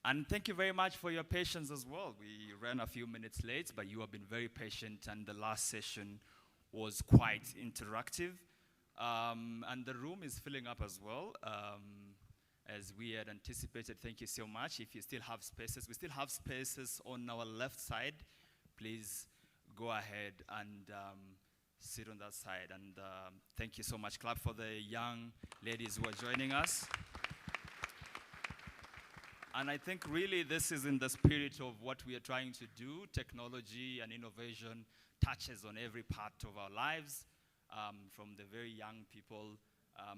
And thank you very much for your patience as well. We ran a few minutes late, but you have been very patient, and the last session was quite interactive. And the room is filling up as well, as we had anticipated. Thank you so much. If you still have spaces, we still have spaces on our left side. Please go ahead and sit on that side. And thank you so much. Clap for the young ladies who are joining us. And I think really this is in the spirit of what we are trying to do. Technology and innovation touches on every part of our lives, from the very young people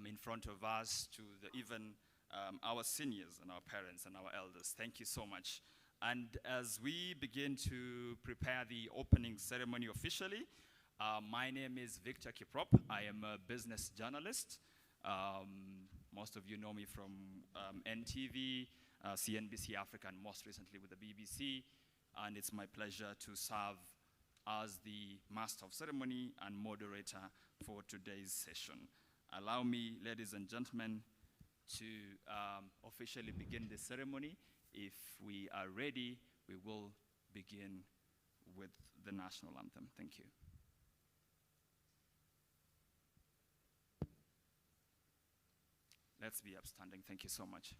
in front of us to even our seniors and our parents and our elders. Thank you so much. And as we begin to prepare the opening ceremony officially, my name is Victor Kiprop. I am a business journalist. Most of you know me from NTV, CNBC Africa, and most recently with the BBC. And it's my pleasure to serve as the master of ceremony and moderator for today's session. Allow me, ladies and gentlemen, to officially begin the ceremony. If we are ready, we will begin with the national anthem. Thank you. Let's be upstanding. Thank you so much.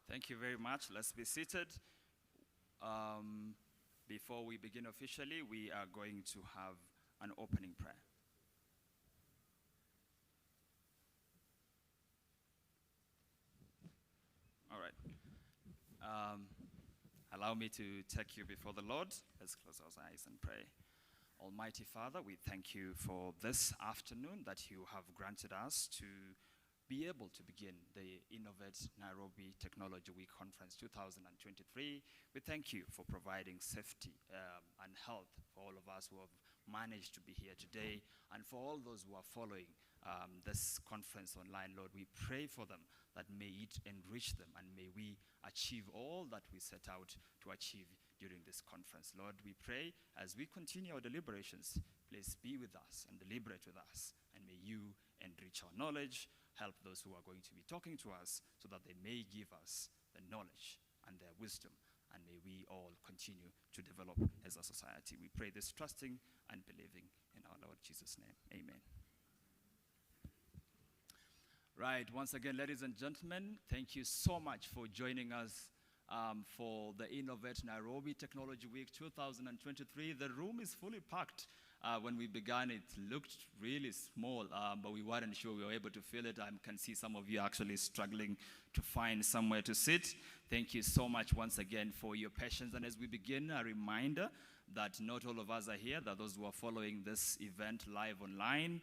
Thank you very much. Let's be seated. Before we begin officially, we are going to have an opening prayer. All right. Allow me to take you before the Lord. Let's close our eyes and pray. Almighty Father, we thank you for this afternoon that you have granted us to be able to begin the InnovateNairobi Technology Week Conference 2023. We thank you for providing safety and health for all of us who have managed to be here today, and for all those who are following this conference online. Lord, we pray for them, that may it enrich them, and may we achieve all that we set out to achieve during this conference. Lord, we pray as we continue our deliberations, please be with us and deliberate with us, and may you enrich our knowledge, help those who are going to be talking to us, so that they may give us the knowledge and their wisdom, and may we all continue to develop as a society. We pray this trusting and believing in our Lord Jesus' name. Amen. Right, once again, ladies and gentlemen, thank you so much for joining us for the InnovateNairobi Technology Week 2023. The room is fully packed. When we began, it looked really small, but we weren't sure we were able to fill it. I can see some of you actually struggling to find somewhere to sit. Thank you so much once again for your patience. And as we begin, a reminder that not all of us are here, that those who are following this event live online,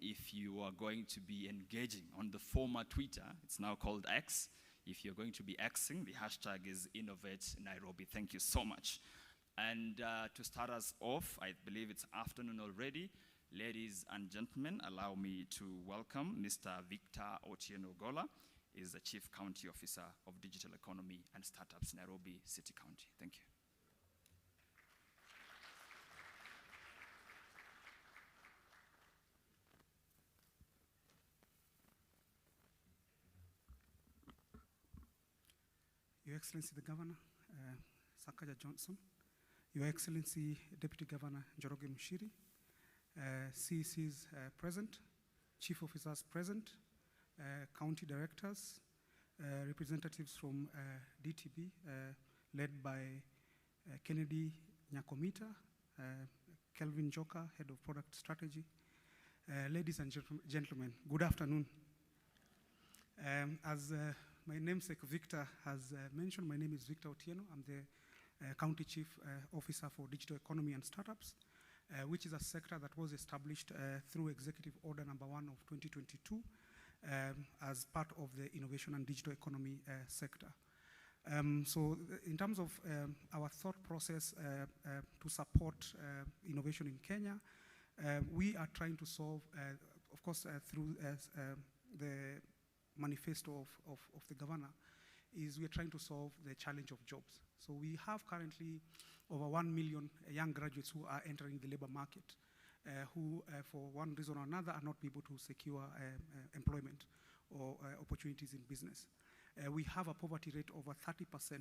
if you are going to be engaging on the former Twitter, it's now called X. If you're going to be Xing, the hashtag is InnovateNairobi. Thank you so much. And to start us off, I believe it's afternoon already, Ladies and gentlemen, allow me to welcome Mr. Victor Otieno Gola. He is the Chief County Officer of Digital Economy and Startups, Nairobi City County. Thank you. Your Excellency the Governor, Sakaja Johnson, Your Excellency Deputy Governor Njoroge Mushiri, CECs present, Chief Officers present, County Directors, representatives from DTB, led by Kennedy Nyakomita, Kelvin Joka, Head of Product Strategy. Ladies and gentlemen, good afternoon. As my namesake Victor has mentioned, my name is Victor Otieno. I'm the County Chief Officer for Digital Economy and Startups, which is a sector that was established through Executive Order number 1 of 2022 as part of the innovation and digital economy sector. So in terms of our thought process to support innovation in Kenya, we are trying to solve, of course, through the manifesto of the governor, is we are trying to solve the challenge of jobs. So we have currently over 1 million young graduates who are entering the labor market, who for one reason or another are not able to secure employment or opportunities in business. We have a poverty rate over 30%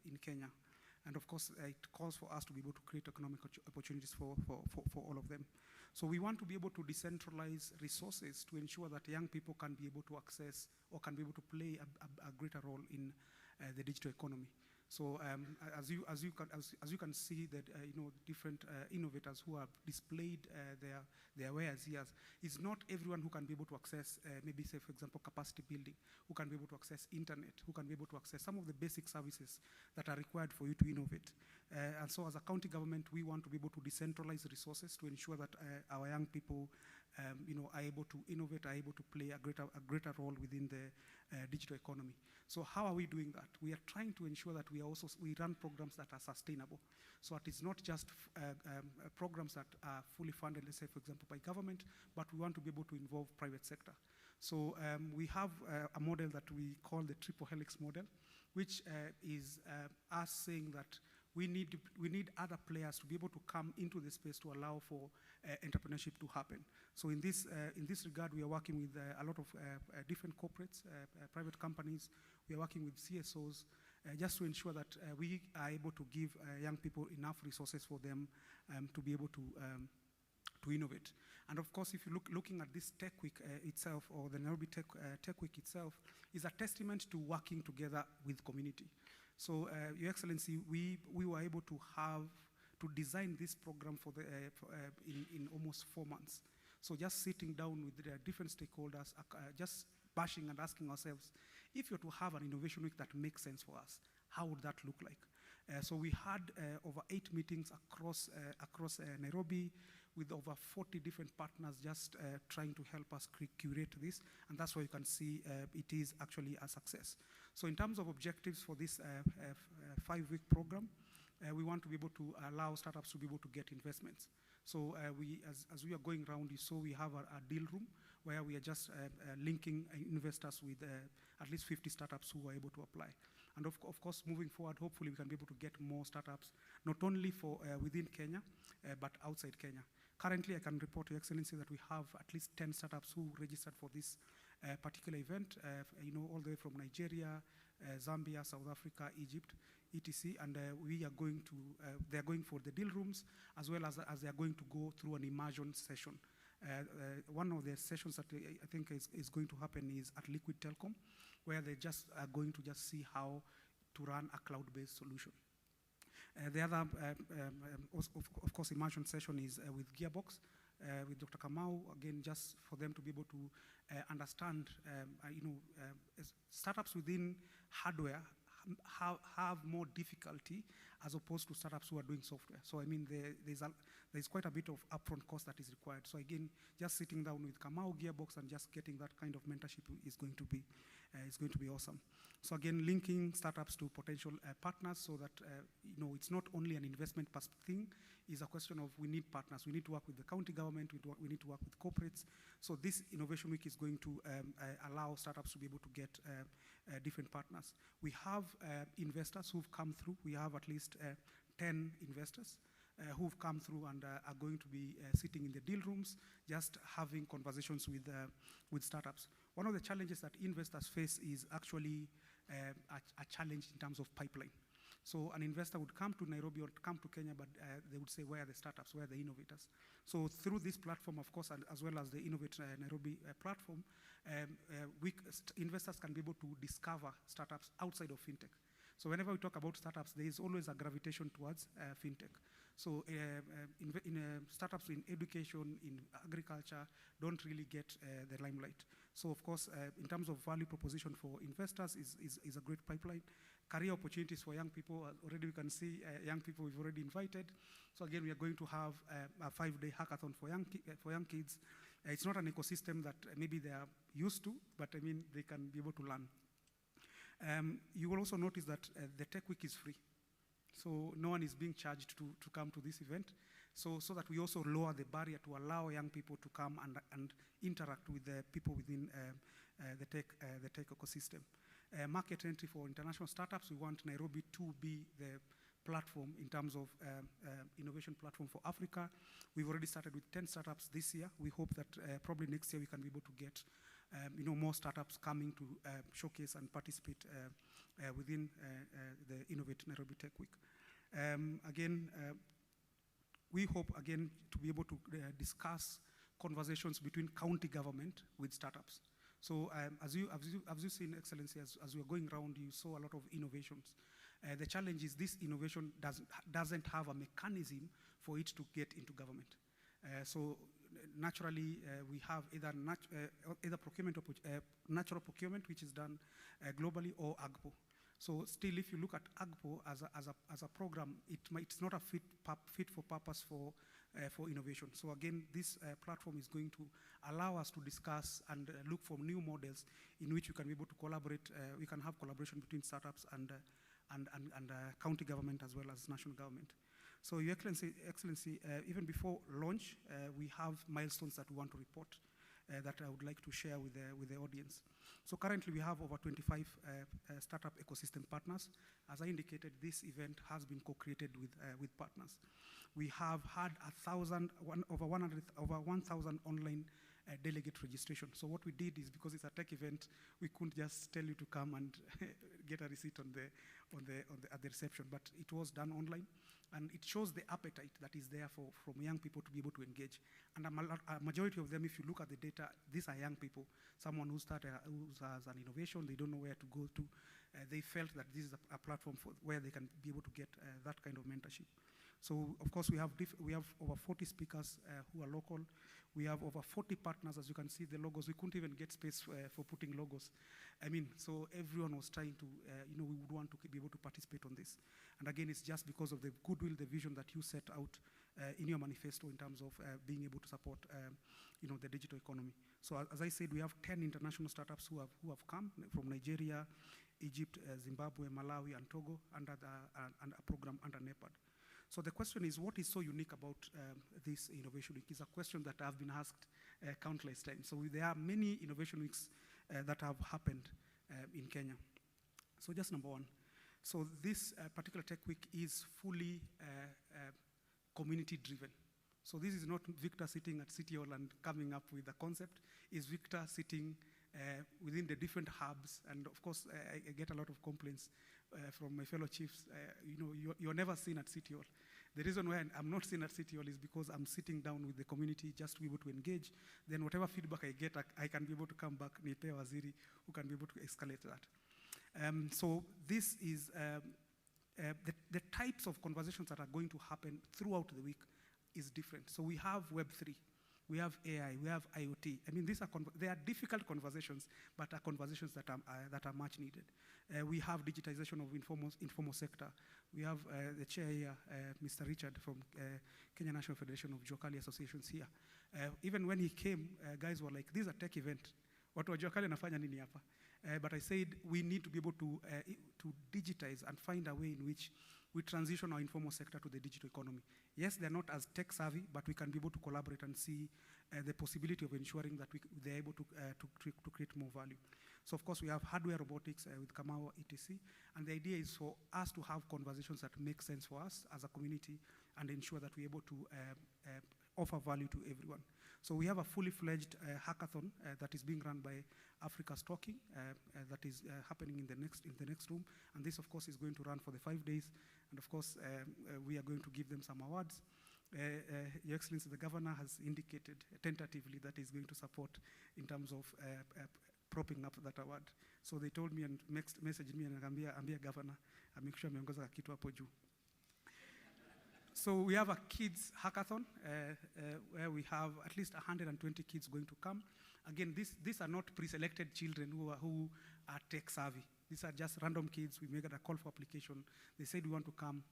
in Kenya. And of course, it calls for us to be able to create economic opportunities for all of them. So we want to be able to decentralize resources to ensure that young people can be able to access or can be able to play a greater role in the digital economy. So as you can see that different innovators who have displayed their wares here, it's not everyone who can be able to access maybe say for example capacity building, who can be able to access internet, who can be able to access some of the basic services that are required for you to innovate. And so as a county government, we want to be able to decentralize resources to ensure that our young people are able to innovate, are able to play a greater role within the digital economy. So how are we doing that? We are trying to ensure that we run programs that are sustainable. So that it's not just programs that are fully funded, let's say for example by government, but we want to be able to involve private sector. So we have a model that we call the triple helix model, which is us saying that we need other players to be able to come into the space to allow for entrepreneurship to happen. So in this regard, we are working with a lot of different corporates, private companies. We are working with CSOs just to ensure that we are able to give young people enough resources for them to be able to innovate. And of course, if you looking at this Tech Week itself, or the Nairobi Tech Week itself, is a testament to working together with community. So, Your Excellency, we were able to design this program for in almost 4 months. So just sitting down with the different stakeholders, just bashing and asking ourselves, if you're to have an innovation week that makes sense for us, how would that look like? So we had over 8 meetings across Nairobi with over 40 different partners just trying to help us curate this. And that's why you can see it is actually a success. So in terms of objectives for this 5-week program, we want to be able to allow startups to be able to get investments. So as we are going around, you saw we have a deal room where we are just linking investors with at least 50 startups who are able to apply. And of course, moving forward, hopefully we can be able to get more startups, not only for within Kenya, but outside Kenya. Currently, I can report to Your Excellency that we have at least 10 startups who registered for this particular event, all the way from Nigeria, Zambia, South Africa, Egypt, etc. And we are going to, they're going for the deal rooms, as well as they are going to go through an immersion session. One of the sessions that I think is going to happen is at Liquid Telecom, where they just are going to just see how to run a cloud-based solution. The other, of course, immersion session is with Gearbox, with Dr. Kamau, again, just for them to be able to understand, startups within hardware have more difficulty as opposed to startups who are doing software. So I mean, there's quite a bit of upfront cost that is required. So again, just sitting down with Kamau Gearbox and just getting that kind of mentorship is going to be awesome. So again, linking startups to potential partners so that it's not only an investment thing. It's a question of we need partners. We need to work with the county government. We need to work with corporates. So this Innovation Week is going to allow startups to be able to get different partners. We have investors who've come through. We have at least 10 investors who've come through and are going to be sitting in the deal rooms, just having conversations with startups. One of the challenges that investors face is actually a challenge in terms of pipeline. So an investor would come to Nairobi or come to Kenya, but they would say, where are the startups, where are the innovators? So through this platform, of course, and as well as the InnovateNairobi platform, investors can be able to discover startups outside of fintech. So whenever we talk about startups, there is always a gravitation towards fintech. So startups in education, in agriculture, don't really get the limelight. So of course, in terms of value proposition for investors is a great pipeline. Career opportunities for young people, already we can see young people we've already invited. So again, we are going to have a 5-day hackathon for young kids. It's not an ecosystem that maybe they are used to, but I mean, they can be able to learn. You will also notice that the Tech Week is free. So no one is being charged to come to this event. So that we also lower the barrier to allow young people to come and interact with the people within the tech ecosystem. Market entry for international startups, we want Nairobi to be the platform in terms of innovation platform for Africa. We've already started with 10 startups this year. We hope that probably next year we can be able to get more startups coming to showcase and participate within the InnovateNairobi Tech Week. We hope, again, to be able to discuss conversations between county government with startups. So as you've seen, Excellency, as we are going around, you saw a lot of innovations. The challenge is this innovation doesn't have a mechanism for it to get into government. So naturally, we have either natural procurement, which is done globally, or AGPO. So still, if you look at AGPO as a program, it's not a fit for purpose for innovation. So again, this platform is going to allow us to discuss and look for new models in which we can be able to collaborate. We can have collaboration between startups and county government as well as national government. So Your Excellency, even before launch, we have milestones that we want to report that I would like to share with the audience. So currently we have over 25 startup ecosystem partners. As I indicated, this event has been co-created with partners. We have had over 1,000 online delegate registration. So what we did is, because it's a tech event, we couldn't just tell you to come and get a receipt at the reception, but it was done online. And it shows the appetite that is there from young people to be able to engage. And a majority of them, if you look at the data, these are young people. Someone who has an innovation, they don't know where to go to. They felt that this is a platform where they can be able to get that kind of mentorship. So, of course, we have over 40 speakers who are local. We have over 40 partners. As you can see, the logos, we couldn't even get space for putting logos. I mean, so everyone was trying to, we would want to be able to participate on this. And again, it's just because of the goodwill, the vision that you set out in your manifesto in terms of being able to support, the digital economy. So as I said, we have 10 international startups who have come from Nigeria, Egypt, Zimbabwe, Malawi, and Togo under a program under NEPAD. So the question is, what is so unique about this Innovation Week? It's a question that I've been asked countless times. So there are many Innovation Weeks that have happened in Kenya. So just number one. So this particular Tech Week is fully community-driven. So this is not Victor sitting at City Hall and coming up with a concept. It's Victor sitting within the different hubs. And of course, I get a lot of complaints from my fellow chiefs. You're never seen at City Hall. The reason why I'm not seen at City Hall is because I'm sitting down with the community just to be able to engage. Then whatever feedback I get, I can be able to come back, Nipe Waziri, who can be able to escalate that. So this is the types of conversations that are going to happen throughout the week is different. So we have Web3. we have AI, we have IoT. I mean, they are difficult conversations, but are conversations that are much needed. We have digitization of informal sector. We have the chair here, Mr. Richard from Kenya National Federation of Jokali Associations here. Even when he came, guys were like, this is a tech event. Watu wa Jokali nafanya nini hapa? But I said we need to be able to digitize and find a way in which we transition our informal sector to the digital economy. Yes, they're not as tech savvy, but we can be able to collaborate and see the possibility of ensuring that they're able to create more value. So of course we have hardware robotics with Kamau, etc. And the idea is for us to have conversations that make sense for us as a community and ensure that we're able to offer value to everyone. So we have a fully fledged hackathon that is being run by Africa's Talking that is happening in the next room. And this of course is going to run for the 5 days. And of course we are going to give them some awards. Your Excellency, the Governor has indicated tentatively that he's going to support in terms of propping up that award. So they told me and messaged me and ambia Governor, make sure ameongoza kitu hapo juu. So we have a kids hackathon where we have at least 120 kids going to come. Again, these are not pre-selected children who are tech savvy. These are just random kids. We made a call for application. They said we want to come.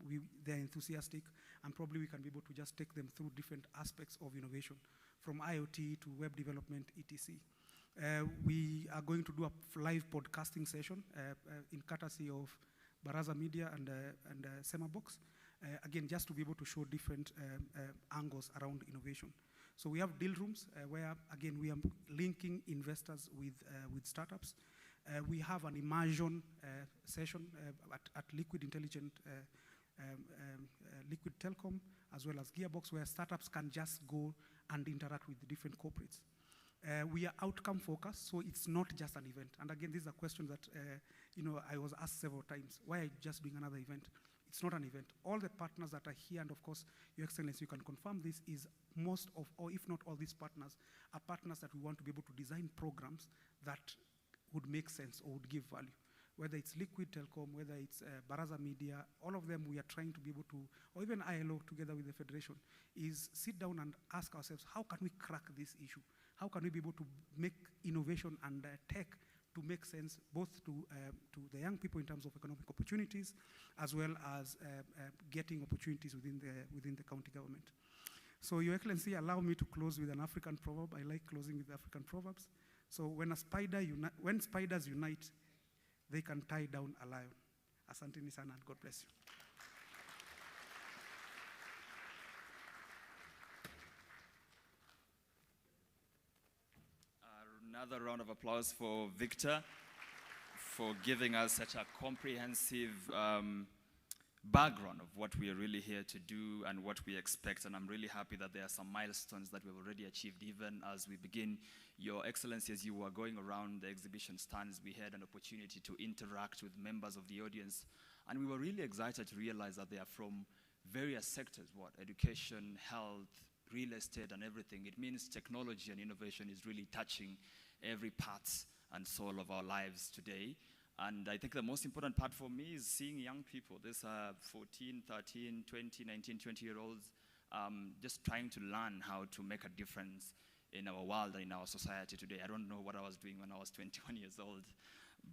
They're enthusiastic, and probably we can be able to just take them through different aspects of innovation, from IoT to web development, etc. We are going to do a live podcasting session in courtesy of Baraza Media and Semabox. Again, just to be able to show different angles around innovation. So we have deal rooms where, again, we are linking investors with startups. We have an immersion session at Liquid Intelligent, Liquid Telecom, as well as Gearbox, where startups can just go and interact with the different corporates. We are outcome focused, so it's not just an event. And again, this is a question that I was asked several times. Why are you just doing another event? It's not an event. All the partners that are here, and of course, Your Excellency, you can confirm this, is most of, or if not all these partners, are partners that we want to be able to design programs that would make sense or would give value. Whether it's Liquid Telecom, whether it's Baraza Media, all of them we are trying to be able to, or even ILO together with the Federation, is sit down and ask ourselves, how can we crack this issue? How can we be able to make innovation and tech to make sense both to the young people in terms of economic opportunities, as well as getting opportunities within the county government. So Your Excellency, allow me to close with an African proverb. I like closing with African proverbs. So when spiders unite, they can tie down a lion. Asanteni sana, and God bless you. Another round of applause for Victor for giving us such a comprehensive background of what we are really here to do and what we expect. And I'm really happy that there are some milestones that we've already achieved, even as we begin. Your Excellency, as you were going around the exhibition stands, we had an opportunity to interact with members of the audience. And we were really excited to realize that they are from various sectors, education, health, real estate, and everything. It means technology and innovation is really touching every part and soul of our lives today. And I think the most important part for me is seeing young people. These are 14, 13, 20, 19, 20-year-olds just trying to learn how to make a difference in our world and in our society today. I don't know what I was doing when I was 21 years old.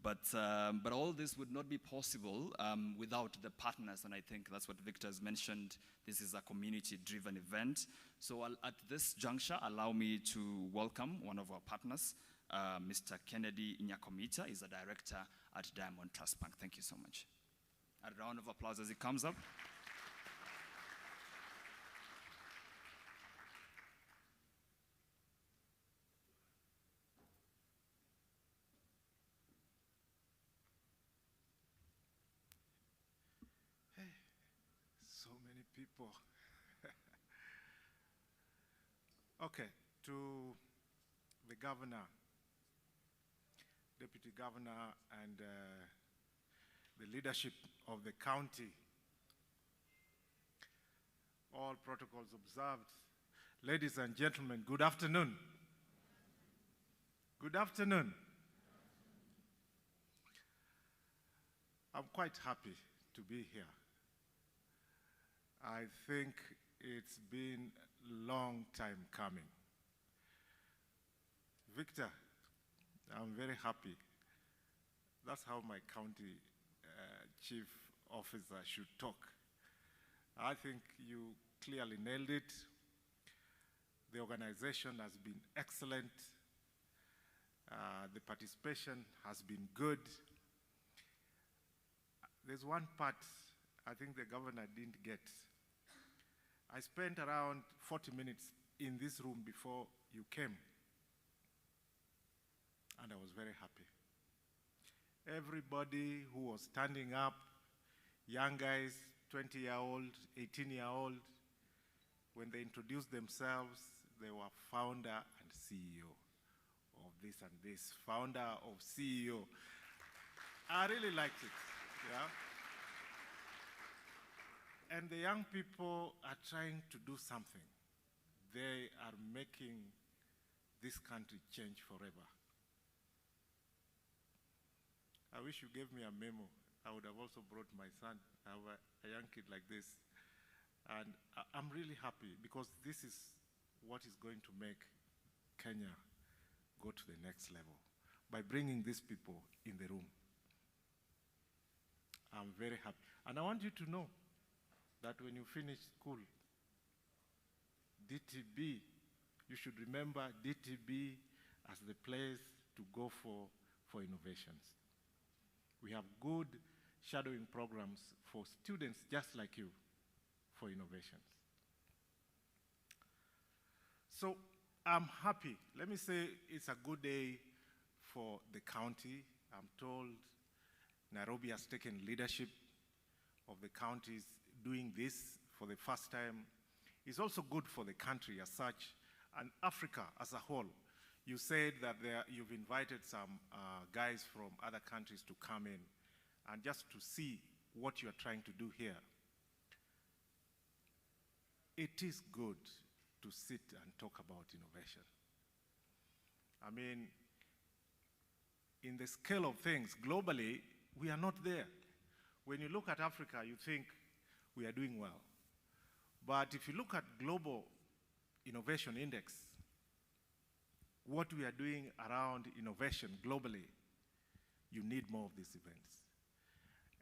But all this would not be possible without the partners, and I think that's what Victor has mentioned. This is a community-driven event. So at this juncture, allow me to welcome one of our partners, Mr. Kennedy Nyakomita. He's a director at Diamond Trust Bank. Thank you so much. A round of applause as he comes up. So many people. Okay, to the governor, deputy governor, and the leadership of the county, all protocols observed. Ladies and gentlemen, good afternoon. Good afternoon. I'm quite happy to be here. I think it's been a long time coming. Victor, I'm very happy. That's how my county chief officer should talk. I think you clearly nailed it. The organization has been excellent. The participation has been good. There's one part I think the governor didn't get. I spent around 40 minutes in this room before you came, and I was very happy. Everybody who was standing up, young guys, 20-year-old, 18-year-old, when they introduced themselves, they were founder and CEO of this and this, founder of CEO. I really liked it, yeah? And the young people are trying to do something. They are making this country change forever. I wish you gave me a memo. I would have also brought my son. I have a young kid like this. And I'm really happy because this is what is going to make Kenya go to the next level by bringing these people in the room. I'm very happy. And I want you to know that when you finish school, DTB, you should remember DTB as the place to go for innovations. We have good shadowing programs for students just like you for innovations. So I'm happy. Let me say it's a good day for the county. I'm told Nairobi has taken leadership of the counties doing this for the first time. It's also good for the country as such and Africa as a whole. You said that you've invited some guys from other countries to come in and just to see what you're trying to do here. It is good to sit and talk about innovation. I mean, in the scale of things, globally, we are not there. When you look at Africa, you think we are doing well. But if you look at Global Innovation Index, what we are doing around innovation globally, you need more of these events.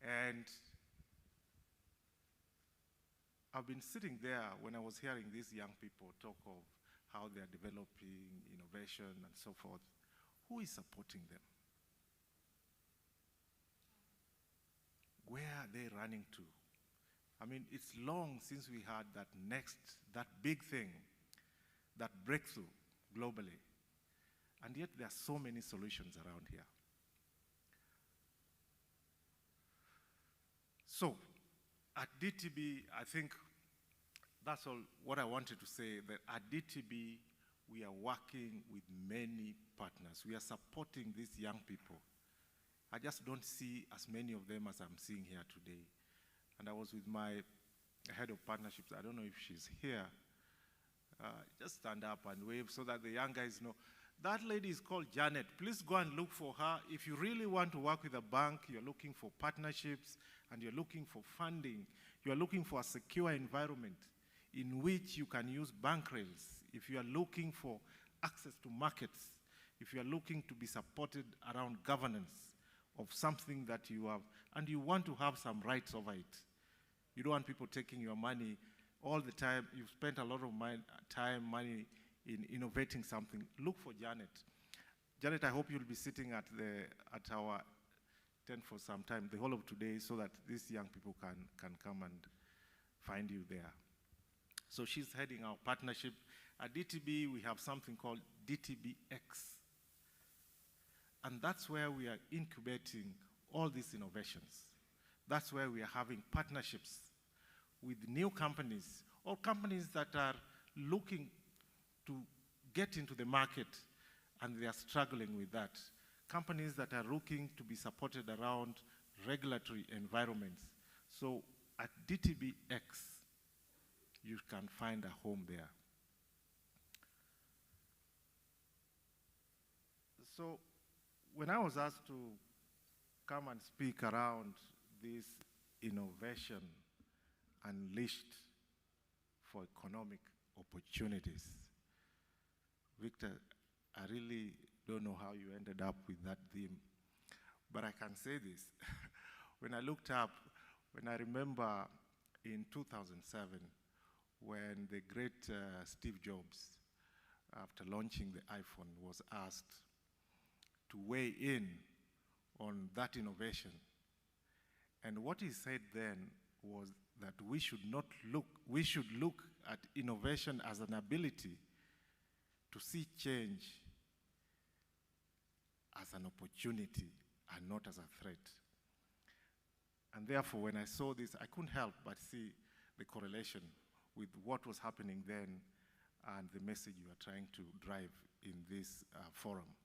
And I've been sitting there when I was hearing these young people talk of how they are developing innovation and so forth. Who is supporting them? Where are they running to? I mean, it's long since we had that big thing, that breakthrough globally. And yet there are so many solutions around here. So, at DTB, I think that's all what I wanted to say, that at DTB, we are working with many partners. We are supporting these young people. I just don't see as many of them as I'm seeing here today. And I was with my head of partnerships. I don't know if she's here. Just stand up and wave so that the young guys know. That lady is called Janet. Please go and look for her. If you really want to work with a bank, you're looking for partnerships, and you're looking for funding, you're looking for a secure environment in which you can use bank rails. If you are looking for access to markets, if you are looking to be supported around governance of something that you have, and you want to have some rights over it. You don't want people taking your money all the time. You've spent a lot of money in innovating something. Look for Janet. Janet, I hope you'll be sitting at our tent for some time, the whole of today, so that these young people can come and find you there. So she's heading our partnership. At DTB, we have something called DTBX. And that's where we are incubating all these innovations. That's where we are having partnerships with new companies or companies that are looking to get into the market and they are struggling with that. Companies that are looking to be supported around regulatory environments. So at DTBX, you can find a home there. So when I was asked to come and speak around this innovation unleashed for economic opportunities, Victor, I really don't know how you ended up with that theme, but I can say this. When I looked up, when I remember in 2007, when the great Steve Jobs, after launching the iPhone, was asked to weigh in on that innovation. And what he said then was that we should look at innovation as an ability to see change as an opportunity and not as a threat. And therefore, when I saw this, I couldn't help but see the correlation with what was happening then and the message you are trying to drive in this forum.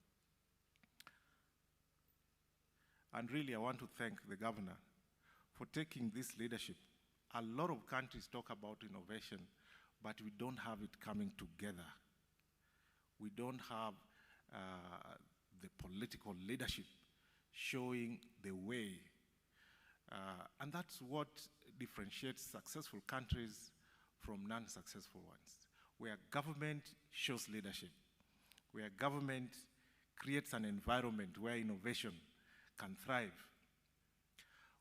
And really, I want to thank the governor for taking this leadership. A lot of countries talk about innovation, but we don't have it coming together. We don't have the political leadership showing the way. And that's what differentiates successful countries from non-successful ones, where government shows leadership, where government creates an environment where innovation can thrive.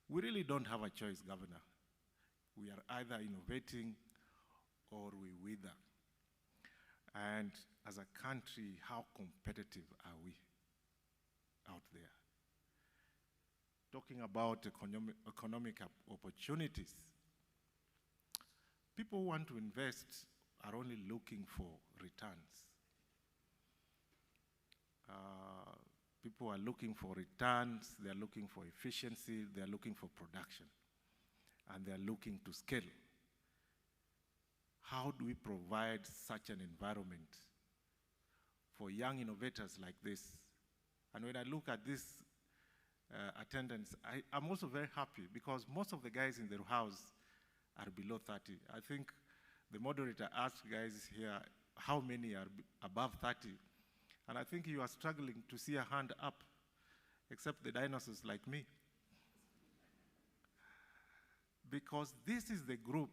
We really don't have a choice, Governor. We are either innovating or we wither. And as a country, how competitive are we out there? Talking about economic opportunities, people who want to invest are only looking for returns. People are looking for returns, they're looking for efficiency, they're looking for production, and they're looking to scale. How do we provide such an environment for young innovators like this? And when I look at this attendance, I'm also very happy because most of the guys in the house are below 30. I think the moderator asked guys here how many are above 30. And I think you are struggling to see a hand up, except the dinosaurs like me. Because this is the group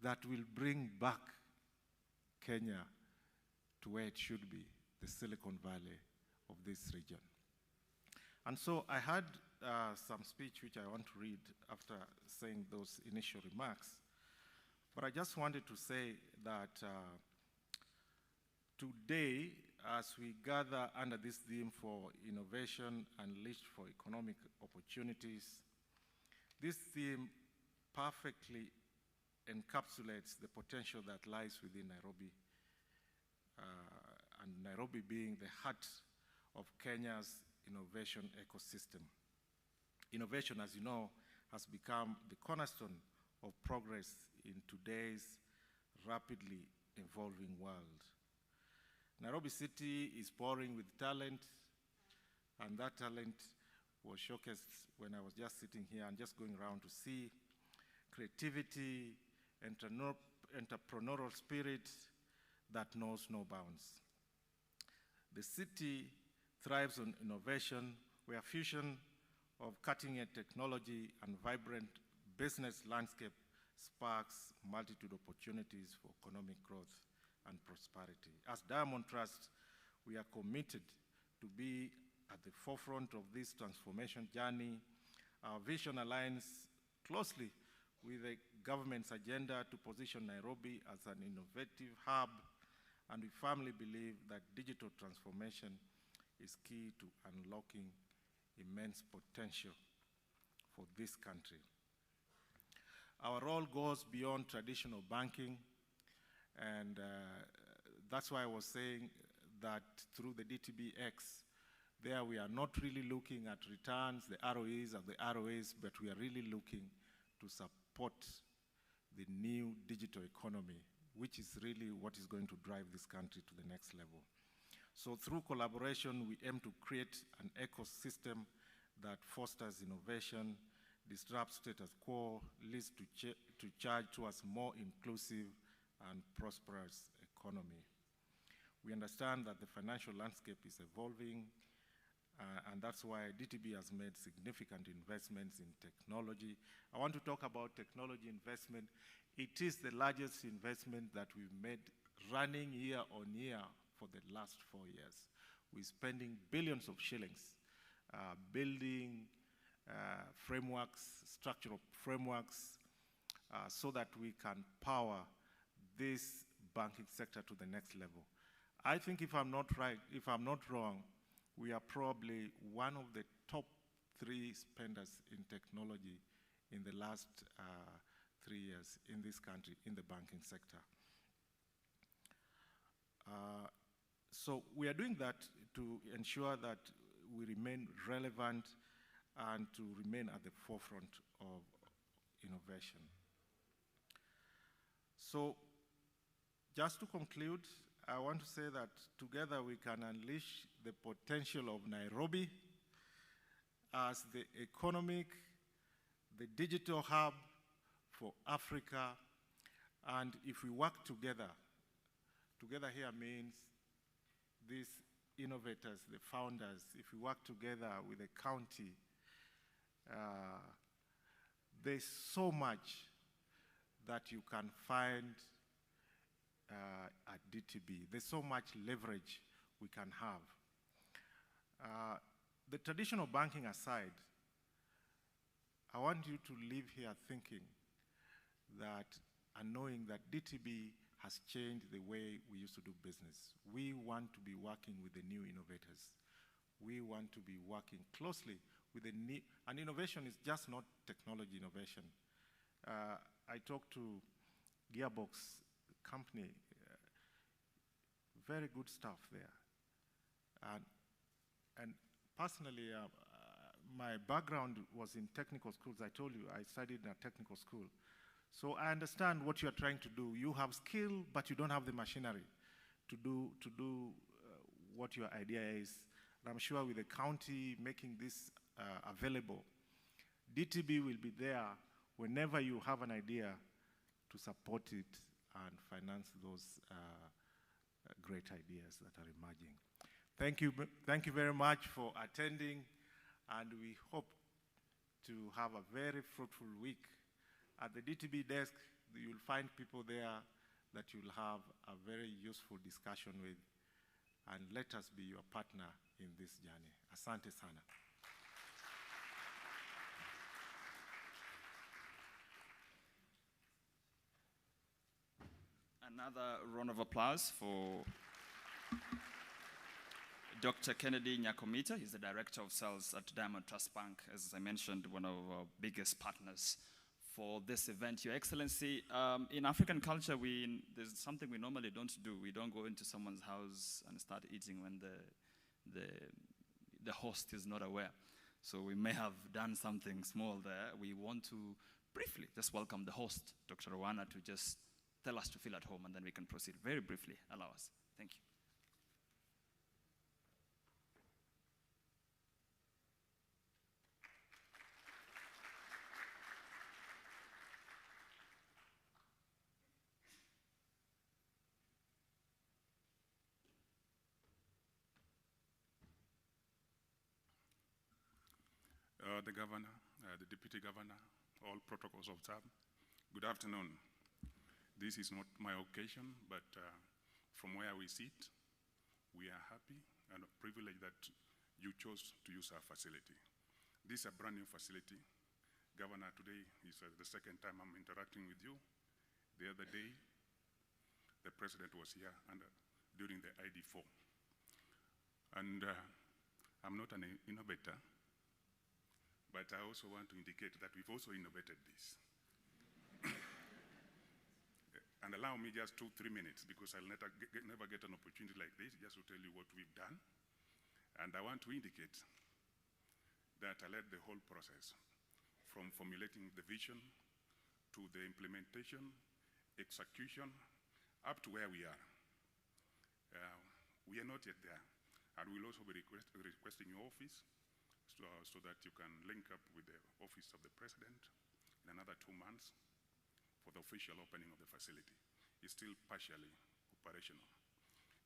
that will bring back Kenya to where it should be, the Silicon Valley of this region. And so I had some speech which I want to read after saying those initial remarks. But I just wanted to say that today, as we gather under this theme for innovation unleashed for economic opportunities, this theme perfectly encapsulates the potential that lies within Nairobi, and Nairobi being the heart of Kenya's innovation ecosystem. Innovation, as you know, has become the cornerstone of progress in today's rapidly evolving world. Nairobi City is pouring with talent, and that talent was showcased when I was just sitting here and just going around to see creativity, entrepreneurial spirit that knows no bounds. The city thrives on innovation, where fusion of cutting-edge technology and vibrant business landscape sparks multitude opportunities for economic growth and prosperity. As Diamond Trust, we are committed to be at the forefront of this transformation journey. Our vision aligns closely with the government's agenda to position Nairobi as an innovative hub, and we firmly believe that digital transformation is key to unlocking immense potential for this country. Our role goes beyond traditional banking, and that's why I was saying that through the DTBX, there we are not really looking at returns, the ROEs of the ROAs, but we are really looking to support the new digital economy, which is really what is going to drive this country to the next level. So through collaboration, we aim to create an ecosystem that fosters innovation, disrupts status quo, leads to charge towards more inclusive and prosperous economy. We understand that the financial landscape is evolving, and that's why DTB has made significant investments in technology. I want to talk about technology investment. It is the largest investment that we've made running year on year for the last 4 years. We're spending billions of shillings building frameworks, structural frameworks, so that we can power this banking sector to the next level. I think if I'm not wrong, we are probably one of the top 3 spenders in technology in the last 3 years in this country in the banking sector. So we are doing that to ensure that we remain relevant and to remain at the forefront of innovation. So just to conclude, I want to say that together we can unleash the potential of Nairobi as the economic, the digital hub for Africa. And if we work together, together here means these innovators, the founders, if we work together with the county, there's so much that you can find at DTB. There's so much leverage we can have. The traditional banking aside, I want you to leave here thinking that and knowing that DTB has changed the way we used to do business. We want to be working with the new innovators. We want to be working closely with the new, and innovation is just not technology innovation. I talked to Gearbox company, very good stuff there. And personally, my background was in technical schools. I told you I studied in a technical school. So I understand what you're trying to do. You have skill, but you don't have the machinery to do what your idea is. And I'm sure with the county making this available, DTB will be there whenever you have an idea to support it and finance those great ideas that are emerging. Thank you very much for attending, and we hope to have a very fruitful week. At the DTB desk, you'll find people there that you'll have a very useful discussion with, and let us be your partner in this journey. Asante sana. Another round of applause for Dr. Kennedy Nyakomita. He's the Director of Sales at Diamond Trust Bank, as I mentioned, one of our biggest partners for this event. Your Excellency, in African culture, there's something we normally don't do. We don't go into someone's house and start eating when the host is not aware. So we may have done something small there. We want to briefly just welcome the host, Dr. Rwana, to just tell us to feel at home, and then we can proceed. Very briefly, allow us. Thank you. The governor, the deputy governor, all protocols observed. Good afternoon. This is not my occasion, but from where we sit, we are happy and privileged that you chose to use our facility. This is a brand new facility. Governor, today is the second time I'm interacting with you. The other day, the president was here during the ID4. And I'm not an innovator, but I also want to indicate that we've also innovated this. And allow me just 2-3 minutes, because I'll never get an opportunity like this, just to tell you what we've done. And I want to indicate that I led the whole process, from formulating the vision to the implementation, execution, up to where we are. We are not yet there. And we'll also be requesting your office so that you can link up with the office of the president in another 2 months for the official opening of the facility. It's still partially operational.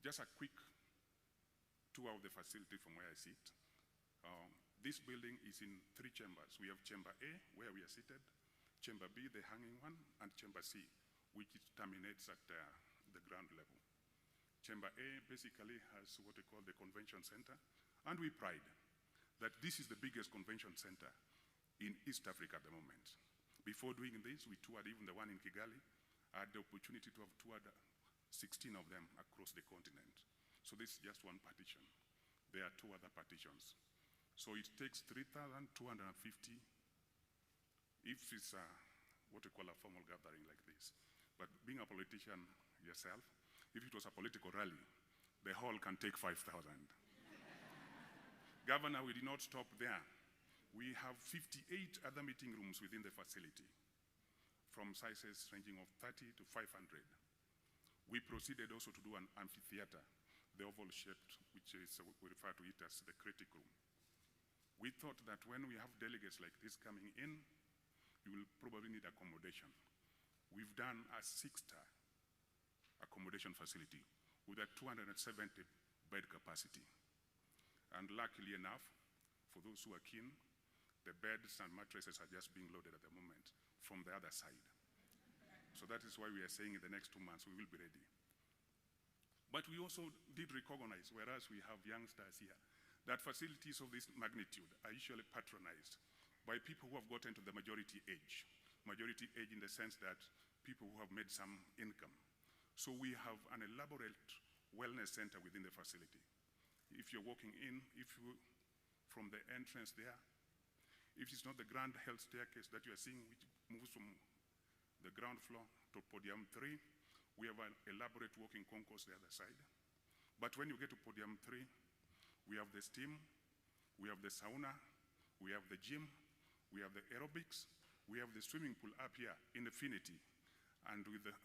Just a quick tour of the facility from where I sit. This building is in 3 chambers. We have chamber A, where we are seated, chamber B, the hanging one, and chamber C, which terminates at the ground level. Chamber A basically has what we call the convention center, and we pride that this is the biggest convention center in East Africa at the moment. Before doing this, we toured even the one in Kigali. I had the opportunity to have toured 16 of them across the continent. So this is just one partition. There are 2 other partitions. So it takes 3,250 if it's what we call a formal gathering like this. But being a politician yourself, if it was a political rally, the hall can take 5,000. Governor, we did not stop there. We have 58 other meeting rooms within the facility, from sizes ranging of 30 to 500. We proceeded also to do an amphitheater, the oval shaped, which is, we refer to it as the critic room. We thought that when we have delegates like this coming in, you will probably need accommodation. We've done a 6-star accommodation facility with a 270 bed capacity. And luckily enough, for those who are keen, the beds and mattresses are just being loaded at the moment from the other side. So that is why we are saying in the next 2 months we will be ready. But we also did recognize, whereas we have youngsters here, that facilities of this magnitude are usually patronized by people who have gotten to the majority age. Majority age in the sense that people who have made some income. So we have an elaborate wellness center within the facility. If you're walking in, from the entrance there, if it's not the grand health staircase that you are seeing, which moves from the ground floor to podium 3, we have an elaborate walking concourse the other side. But when you get to podium 3, we have the steam, we have the sauna, we have the gym, we have the aerobics, we have the swimming pool up here in infinity, and with the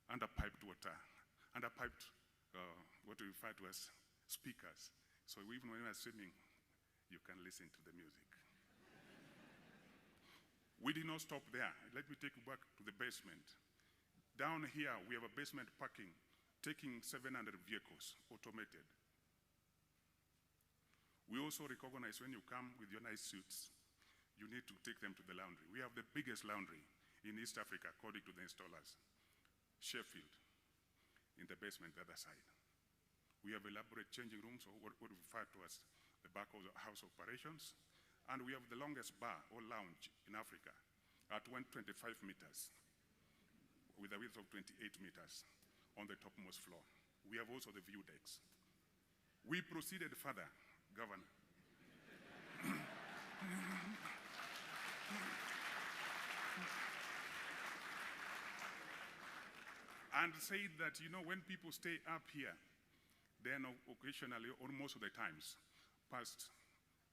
underpiped water, what we refer to as speakers. So even when you are swimming, you can listen to the music. We did not stop there. Let me take you back to the basement. Down here, we have a basement parking, taking 700 vehicles, automated. We also recognize when you come with your nice suits, you need to take them to the laundry. We have the biggest laundry in East Africa, according to the installers. Sheffield, in the basement, the other side. We have elaborate changing rooms, or what we refer to as the back of the house operations. And we have the longest bar or lounge in Africa at 125 meters with a width of 28 meters on the topmost floor. We have also the view decks. We proceeded further, Governor. And said that, you know, when people stay up here, then occasionally, or most of the times, past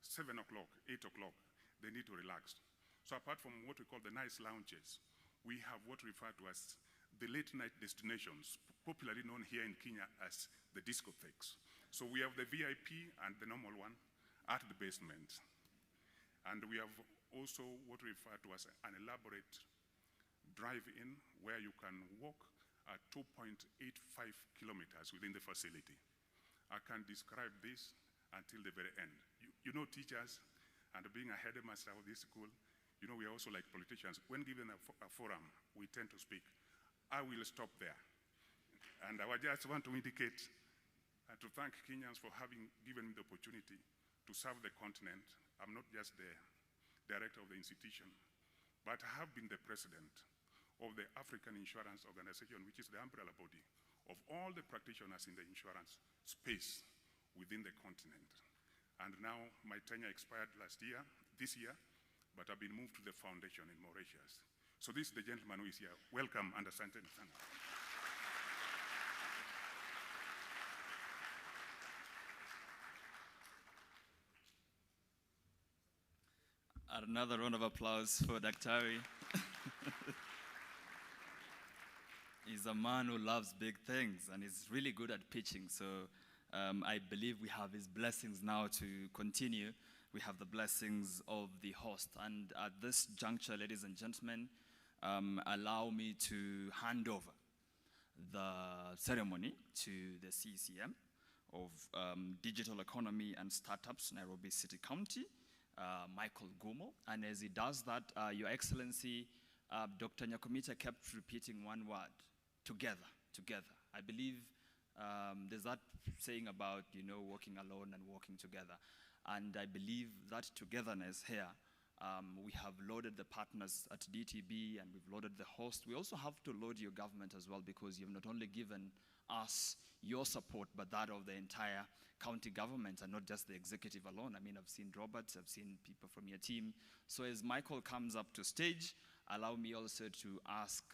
7 o'clock, 8 o'clock, they need to relax. So apart from what we call the nice lounges, we have what we refer to as the late night destinations, popularly known here in Kenya as the discotheques. So we have the VIP and the normal one at the basement. And we have also what we refer to as an elaborate drive-in where you can walk at 2.85 kilometers within the facility. I can describe this until the very end. You know, teachers, and being a headmaster of this school, you know, we are also like politicians. When given a forum, we tend to speak. I will stop there. And I just want to indicate and to thank Kenyans for having given me the opportunity to serve the continent. I'm not just the director of the institution, but I have been the president of the African Insurance Organization, which is the umbrella body of all the practitioners in the insurance space within the continent. And now my tenure expired this year, but I've been moved to the foundation in Mauritius. So this is the gentleman who is here. Welcome, Asante sana. Another round of applause for Daktari. He's a man who loves big things and is really good at pitching. So I believe we have his blessings now to continue. We have the blessings of the host. And at this juncture, ladies and gentlemen, allow me to hand over the ceremony to the CCM of Digital Economy and Startups, Nairobi City County, Michael Gumo. And as he does that, Your Excellency, Dr. Nyakomita kept repeating one word: together, together. I believe There's that saying about, walking alone and walking together. And I believe that togetherness here, we have loaded the partners at DTB and we've loaded the host. We also have to load your government as well, because you've not only given us your support, but that of the entire county government and not just the executive alone. I mean, I've seen Robert, I've seen people from your team. So as Michael comes up to stage, allow me also to ask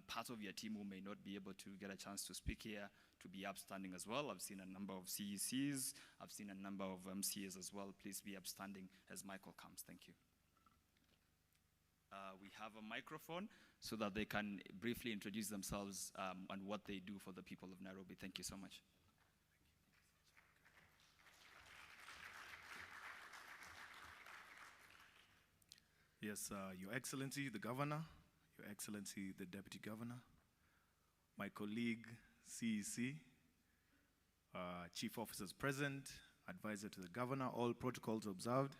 part of your team who may not be able to get a chance to speak here to be upstanding as well. I've seen a number of CECs, I've seen a number of MCAs as well. Please be upstanding as Michael comes. Thank you. We have a microphone so that they can briefly introduce themselves and what they do for the people of Nairobi. Thank you so much. Yes, Your Excellency, the Governor, Your Excellency, the Deputy Governor, my colleague, CEC, Chief Officers present, Advisor to the Governor, all protocols observed.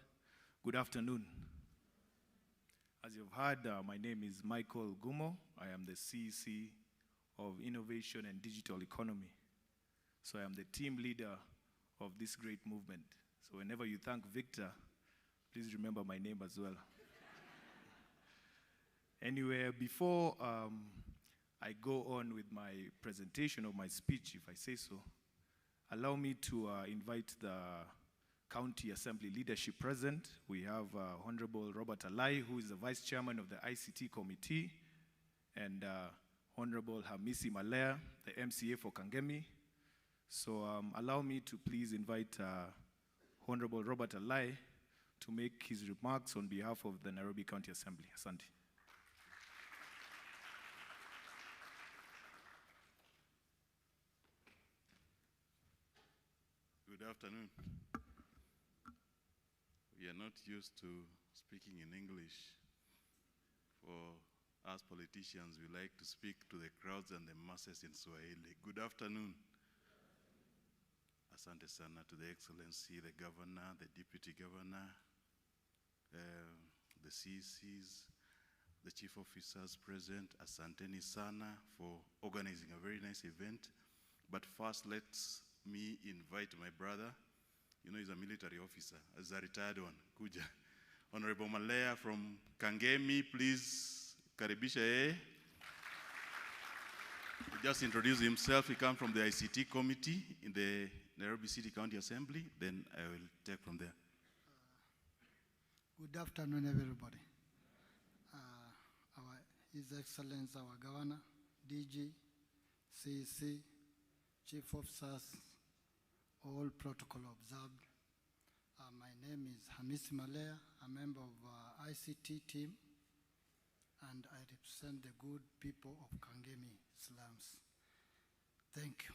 Good afternoon. As you've heard, my name is Michael Gumo. I am the CEC of Innovation and Digital Economy. So I am the team leader of this great movement. So whenever you thank Victor, please remember my name as well. Anyway, before I go on with my presentation of my speech, if I say so, allow me to invite the County Assembly leadership present. We have Honorable Robert Alai, who is the Vice Chairman of the ICT Committee, and Honorable Hamisi Malaya, the MCA for Kangemi. So allow me to please invite Honorable Robert Alai to make his remarks on behalf of the Nairobi County Assembly. Asante. Good afternoon. We are not used to speaking in English. For us politicians, we like to speak to the crowds and the masses in Swahili. Good afternoon. Asante sana to the Excellency, the Governor, the Deputy Governor, the CCs, the Chief Officers present. Asanteni sana for organizing a very nice event. But first, let me invite my brother. He's a military officer, as a retired one. Kuja. Honorable Malaya from Kangemi, please, karibisha. He just introduced himself. He comes from the ICT committee in the Nairobi City County Assembly. Then I will take from there. Good afternoon, everybody. His Excellency, our Governor, DG, CEC, Chief Officers, all protocol observed. My name is Hamisi Malaya, a member of ICT team, and I represent the good people of Kangemi slums. Thank you.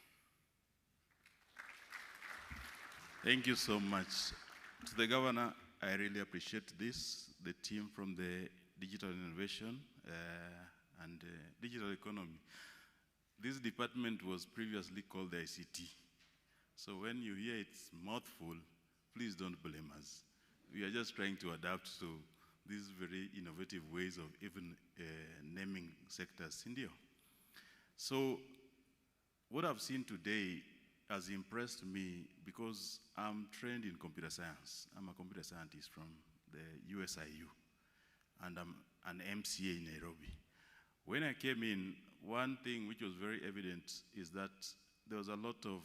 Thank you so much. To the Governor, I really appreciate this, the team from the Digital Innovation and Digital Economy. This department was previously called the ICT. So when you hear it's mouthful, please don't blame us. We are just trying to adapt to these very innovative ways of even naming sectors in India. So what I've seen today has impressed me because I'm trained in computer science. I'm a computer scientist from the USIU, and I'm an MCA in Nairobi. When I came in, one thing which was very evident is that there was a lot of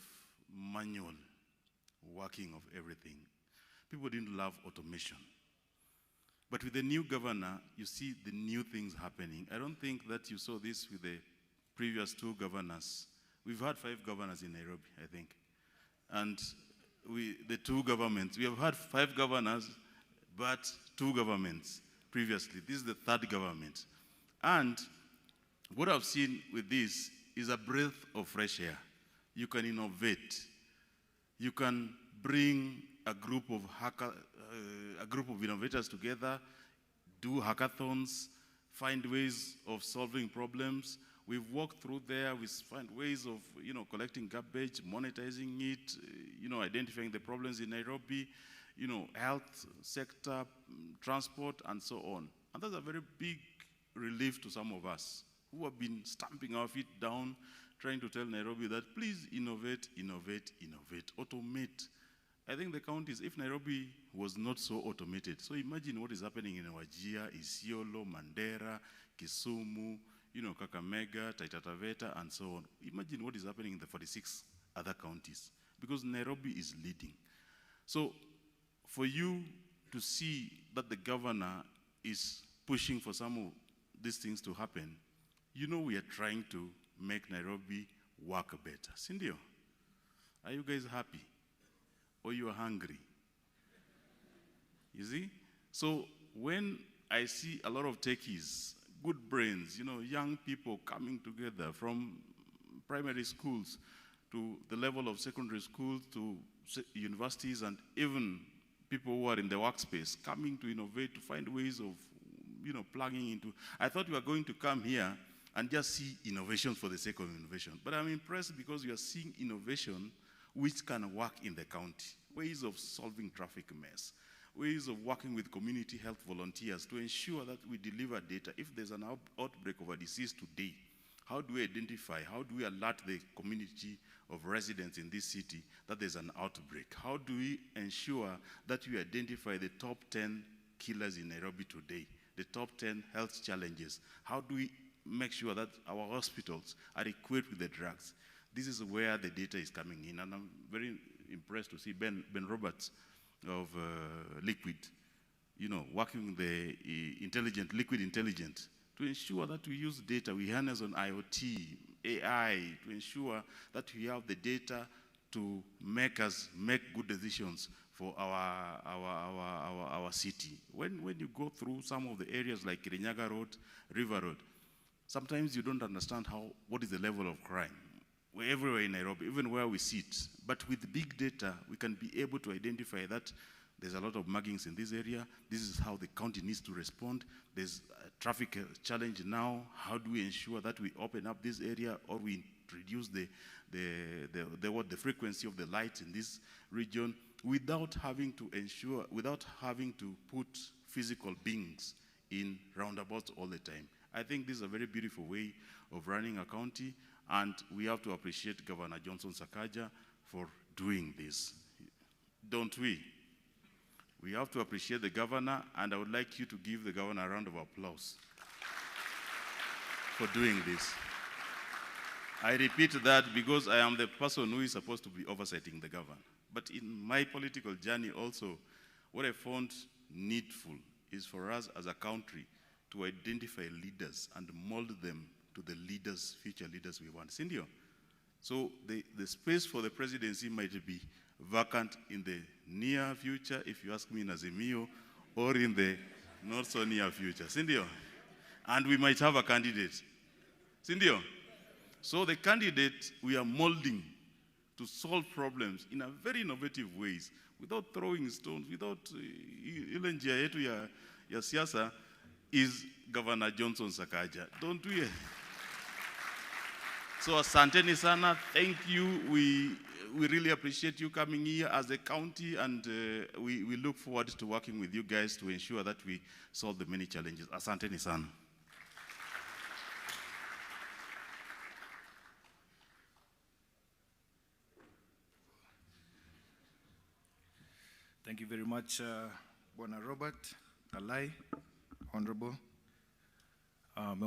manual working of everything. People didn't love automation. But with the new governor, you see the new things happening. I don't think that you saw this with the previous two governors. We've had 5 governors in Nairobi, I think. And the two governments, we have had 5 governors, but 2 governments previously. This is the 3rd government. And what I've seen with this is a breath of fresh air. You can innovate. You can bring a group of innovators together, do hackathons, find ways of solving problems. We've walked through there. We find ways of, collecting garbage, monetizing it, identifying the problems in Nairobi, health sector, transport, and so on. And that's a very big relief to some of us who have been stamping our feet down, trying to tell Nairobi that please innovate, innovate, innovate, automate. I think the counties, if Nairobi was not so automated, so imagine what is happening in Wajir, Isiolo, Mandera, Kisumu, Kakamega, Taita Taveta, and so on. Imagine what is happening in the 46 other counties, because Nairobi is leading. So for you to see that the governor is pushing for some of these things to happen, we are trying to make Nairobi work better. Sindio, are you guys happy? Or you are hungry? You see? So when I see a lot of techies, good brains, young people coming together from primary schools to the level of secondary schools to universities, and even people who are in the workspace coming to innovate, to find ways of plugging into. I thought you were going to come here and just see innovation for the sake of innovation. But I'm impressed because you are seeing innovation which can work in the county. Ways of solving traffic mess. Ways of working with community health volunteers to ensure that we deliver data. If there's an outbreak of a disease today, how do we identify, how do we alert the community of residents in this city that there's an outbreak? How do we ensure that we identify the top 10 killers in Nairobi today, the top 10 health challenges? How do we make sure that our hospitals are equipped with the drugs? This is where the data is coming in, and I'm very impressed to see Ben Roberts of Liquid, working with the Liquid Intelligent to ensure that we use data. We harness on IoT, AI, to ensure that we have the data to make us make good decisions for our city. When you go through some of the areas like Kirinyaga Road, River Road, sometimes you don't understand what is the level of crime. We're everywhere in Nairobi, even where we sit. But with big data, we can be able to identify that there's a lot of muggings in this area. This is how the county needs to respond. There's a traffic challenge now. How do we ensure that we open up this area, or we reduce the frequency of the lights in this region without having to put physical beings in roundabouts all the time? I think this is a very beautiful way of running a county, and we have to appreciate Governor Johnson Sakaja for doing this. Don't we? We have to appreciate the governor, and I would like you to give the governor a round of applause for doing this. I repeat that because I am the person who is supposed to be oversighting the governor. But in my political journey also, what I found needful is for us as a country to identify leaders and mold them to the future leaders we want. Sindio? So the space for the presidency might be vacant in the near future, if you ask me in Azimio, or in the not so near future. Sindio? And we might have a candidate. Sindio? So the candidate we are molding to solve problems in a very innovative ways, without throwing stones, without ile njia yetu ya siasa, is Governor Johnson Sakaja. Don't we? So asanteni sana, thank you. We really appreciate you coming here as a county, and we look forward to working with you guys to ensure that we solve the many challenges. Asanteni sana. Thank you very much, Bwana Robert Alai, Honorable.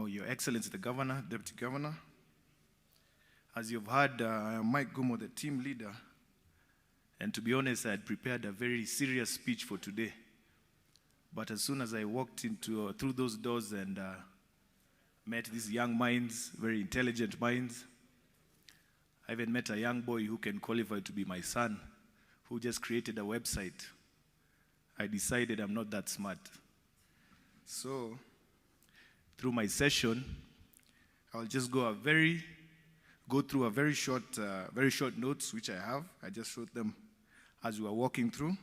Your Excellency, the Governor, Deputy Governor. As you've heard, I am Mike Gumo, the team leader. And to be honest, I had prepared a very serious speech for today. But as soon as I walked through those doors and met these young minds, very intelligent minds, I even met a young boy who can qualify to be my son, who just created a website. I decided I'm not that smart. So, through my session, I'll just go through a very short notes which I have. I just wrote them as we were walking through.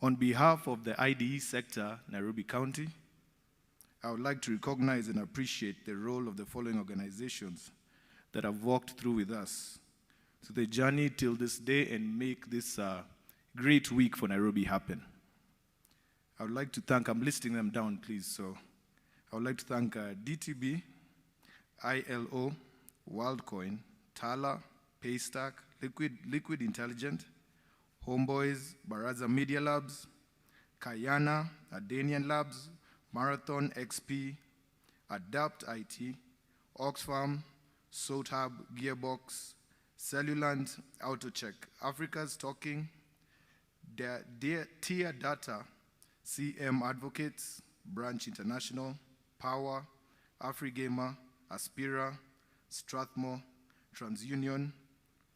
On behalf of the IDE sector, Nairobi County, I would like to recognize and appreciate the role of the following organizations that have walked through with us to the journey till this day and make this great week for Nairobi happen. I would like to thank, I'm listing them down, please. So I would like to thank DTB, ILO, WorldCoin, Tala, Paystack, Liquid Intelligent, Homeboys, Baraza Media Labs, Kayana, Adanian Labs, Marathon XP, Adapt IT, Oxfam, Sotab, Gearbox, Cellulant, AutoCheck, Africa's Talking, Tier Data, CM Advocates, Branch International, Power, AfriGamer, Aspira, Strathmore, TransUnion,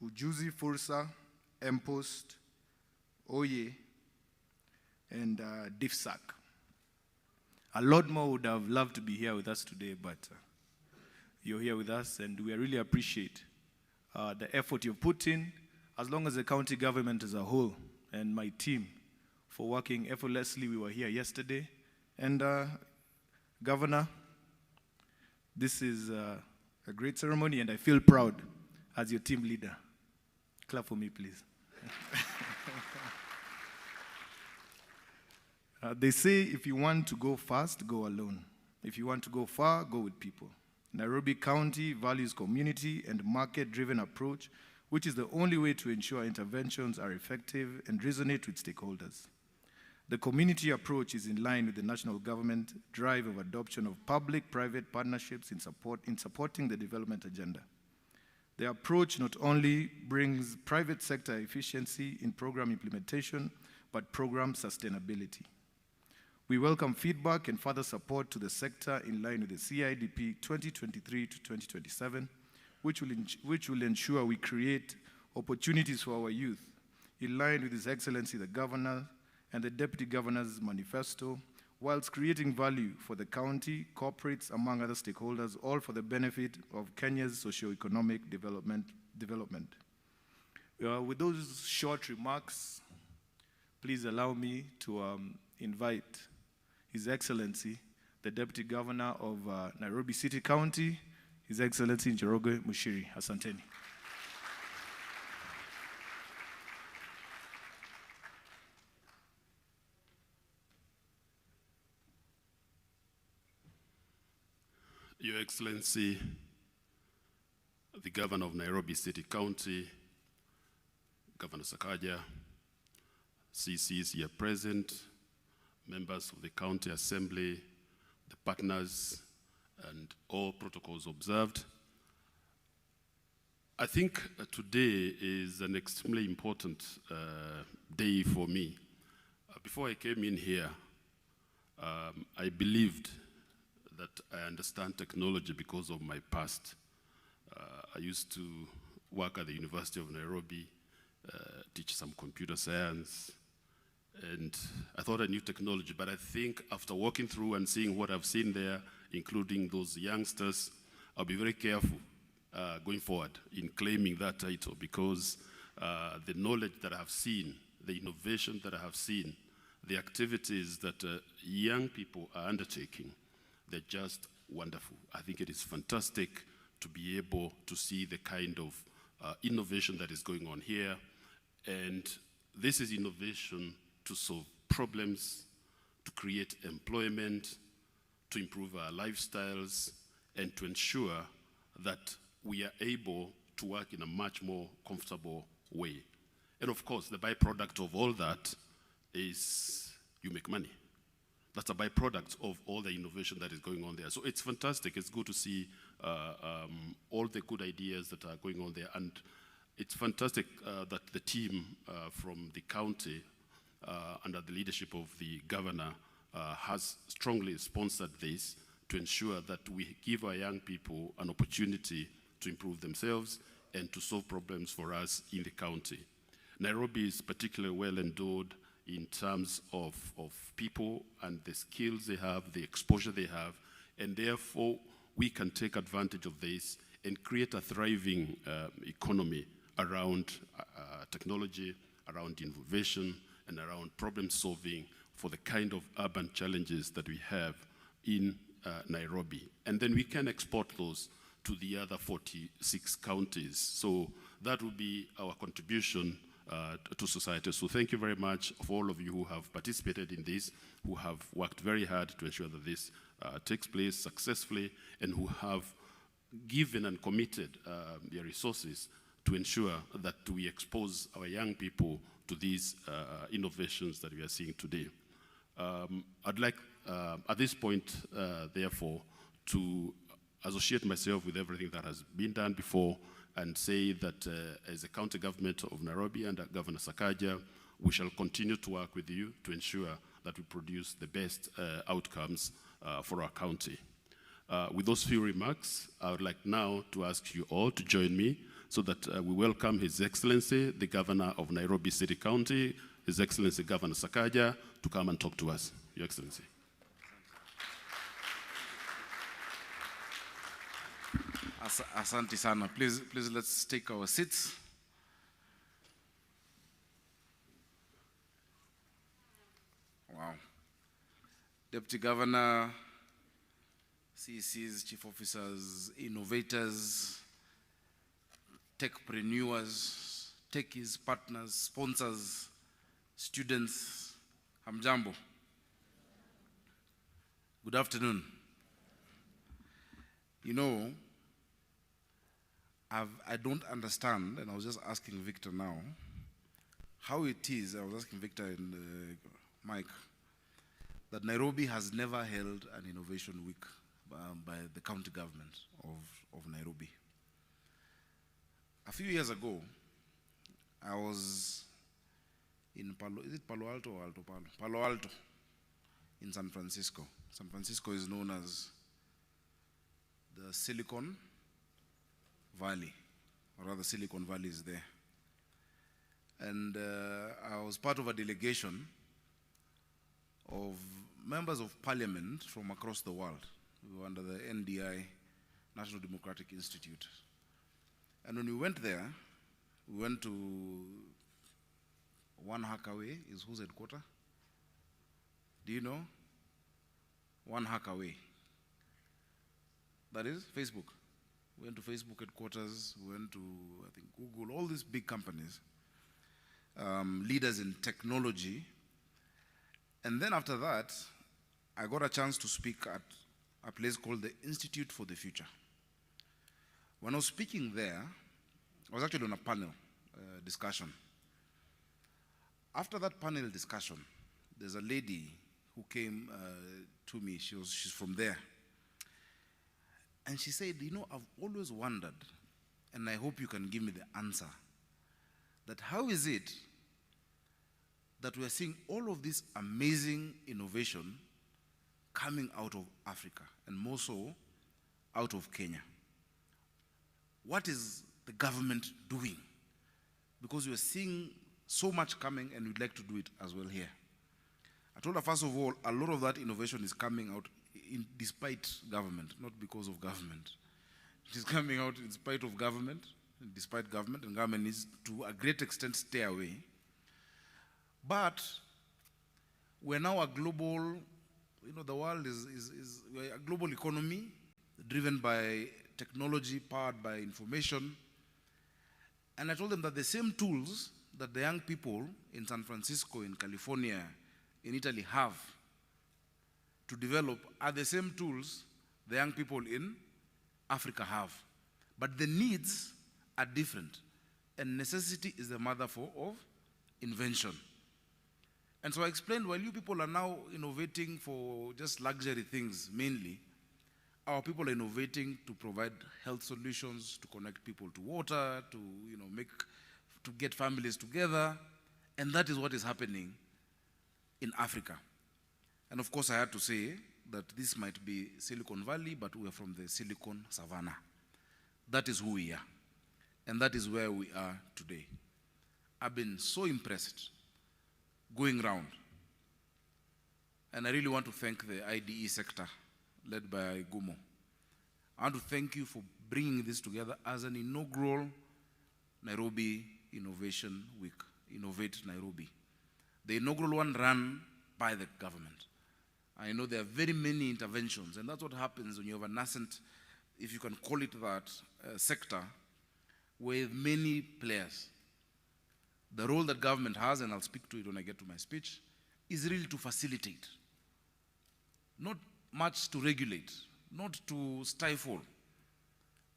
Ujuzi Fursa, MPost, Oye, and DIFSAC. A lot more would have loved to be here with us today, but you're here with us, and we really appreciate the effort you've put in, as long as the county government as a whole, and my team for working effortlessly. We were here yesterday, and Governor, this is a great ceremony, and I feel proud as your team leader. Clap for me, please. They say if you want to go fast, go alone. If you want to go far, go with people. Nairobi County values community and market-driven approach, which is the only way to ensure interventions are effective and resonate with stakeholders. The community approach is in line with the national government drive of adoption of public-private partnerships in supporting the development agenda. The approach not only brings private sector efficiency in program implementation, but program sustainability. We welcome feedback and further support to the sector in line with the CIDP 2023 to 2027, which will ensure we create opportunities for our youth in line with His Excellency the Governor and the Deputy Governor's manifesto, whilst creating value for the county, corporates, among other stakeholders, all for the benefit of Kenya's socio-economic development. With those short remarks, please allow me to invite His Excellency, the Deputy Governor of Nairobi City County, His Excellency Njoroge Mushiri. Asanteni. Your Excellency, the Governor of Nairobi City County, Governor Sakaja, CCs here present, members of the County Assembly, the partners, and all protocols observed. I think today is an extremely important day for me. Before I came in here, I believed that I understand technology because of my past. I used to work at the University of Nairobi, teach some computer science, and I thought I knew technology, but I think after walking through and seeing what I've seen there, including those youngsters, I'll be very careful going forward in claiming that title, because the knowledge that I have seen, the innovation that I have seen, the activities that young people are undertaking, they're just wonderful. I think it is fantastic to be able to see the kind of innovation that is going on here. And this is innovation to solve problems, to create employment, to improve our lifestyles, and to ensure that we are able to work in a much more comfortable way. And of course, the byproduct of all that is you make money. That's a byproduct of all the innovation that is going on there. So it's fantastic. It's good to see all the good ideas that are going on there. And it's fantastic that the team from the county, under the leadership of the governor, has strongly sponsored this to ensure that we give our young people an opportunity to improve themselves and to solve problems for us in the county. Nairobi is particularly well endowed in terms of people and the skills they have, the exposure they have, and therefore we can take advantage of this and create a thriving economy around technology, around innovation, and around problem solving for the kind of urban challenges that we have in Nairobi. And then we can export those to the other 46 counties. So that will be our contribution to society. So thank you very much for all of you who have participated in this, who have worked very hard to ensure that this takes place successfully, and who have given and committed their resources to ensure that we expose our young people to these innovations that we are seeing today. I'd like, at this point, therefore, to associate myself with everything that has been done before and say that as a county government of Nairobi and Governor Sakaja, we shall continue to work with you to ensure that we produce the best outcomes for our county. With those few remarks, I would like now to ask you all to join me so that we welcome His Excellency, the Governor of Nairobi City County, His Excellency Governor Sakaja, to come and talk to us. Your Excellency. Asante sana. Please let's take our seats. Wow. Deputy Governor, CCs, Chief Officers, innovators, techpreneurs, techies, partners, sponsors, students, hamjambo. Good afternoon. You know, I don't understand, and I was just asking Victor now, how it is, I was asking Victor and Mike, that Nairobi has never held an innovation week by the county government of Nairobi. A few years ago, I was in Palo Alto or Alto Palo? Palo Alto in San Francisco. San Francisco is known as the Silicon Valley, or rather Silicon Valley is there. And I was part of a delegation of members of parliament from across the world. We were under the NDI, National Democratic Institute. And when we went there, we went to One Hackaway, is whose headquarters? Do you know? One Hackaway. That is Facebook. We went to Facebook headquarters, we went to, I think, Google, all these big companies, leaders in technology. And then after that, I got a chance to speak at a place called the Institute for the Future. When I was speaking there, I was actually on a panel discussion. After that panel discussion, there's a lady who came to me, she's from there. And she said, you know, I've always wondered, and I hope you can give me the answer, that how is it that we are seeing all of this amazing innovation coming out of Africa, and more so out of Kenya? What is the government doing? Because we are seeing so much coming and we'd like to do it as well here. I told her, first of all, a lot of that innovation is coming out despite government, not because of government. It is coming out in spite of government, despite government, and government needs to a great extent stay away. But we're now a global, you know, the world is we're a global economy driven by technology, powered by information. And I told them that the same tools that the young people in San Francisco, in California, in Italy have to develop are the same tools the young people in Africa have. But the needs are different. And necessity is the mother of invention. And so I explained, while you people are now innovating for just luxury things mainly, our people are innovating to provide health solutions, to connect people to water, to, you know, to get families together. And that is what is happening in Africa. And of course I had to say that this might be Silicon Valley, but we are from the Silicon Savannah. That is who we are. And that is where we are today. I've been so impressed going around. And I really want to thank the IDE sector led by Gumo. I want to thank you for bringing this together as an inaugural Nairobi Innovation Week, Innovate Nairobi. The inaugural one run by the government. I know there are very many interventions, and that's what happens when you have a nascent, if you can call it that, sector with many players. The role that government has, and I'll speak to it when I get to my speech, is really to facilitate. Not much to regulate, not to stifle,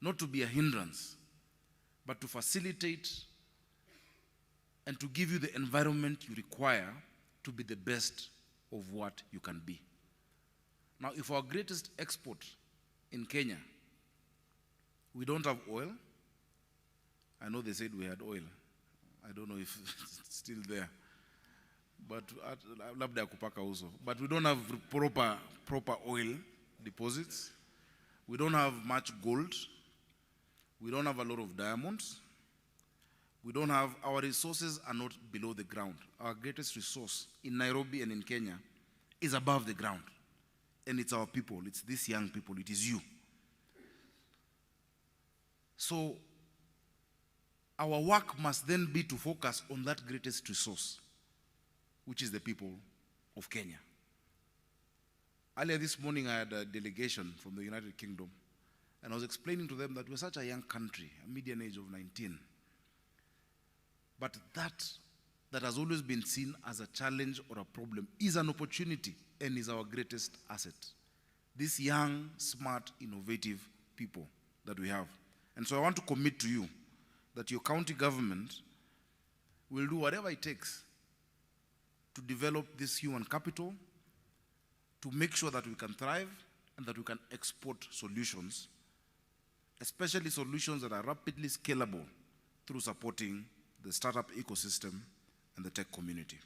not to be a hindrance, but to facilitate and to give you the environment you require to be the best of what you can be. Now, if our greatest export in Kenya, we don't have oil. I know they said we had oil. I don't know if it's still there. But labda kupaka also. But we don't have proper oil deposits. We don't have much gold. We don't have a lot of diamonds. We don't have, our resources are not below the ground. Our greatest resource in Nairobi and in Kenya is above the ground. And it's our people, it's these young people, it is you. So, our work must then be to focus on that greatest resource, which is the people of Kenya. Earlier this morning, I had a delegation from the United Kingdom, and I was explaining to them that we're such a young country, a median age of 19. But that has always been seen as a challenge or a problem is an opportunity and is our greatest asset. These young, smart, innovative people that we have. And so I want to commit to you that your county government will do whatever it takes to develop this human capital, to make sure that we can thrive and that we can export solutions, especially solutions that are rapidly scalable through supporting the startup ecosystem and the tech community.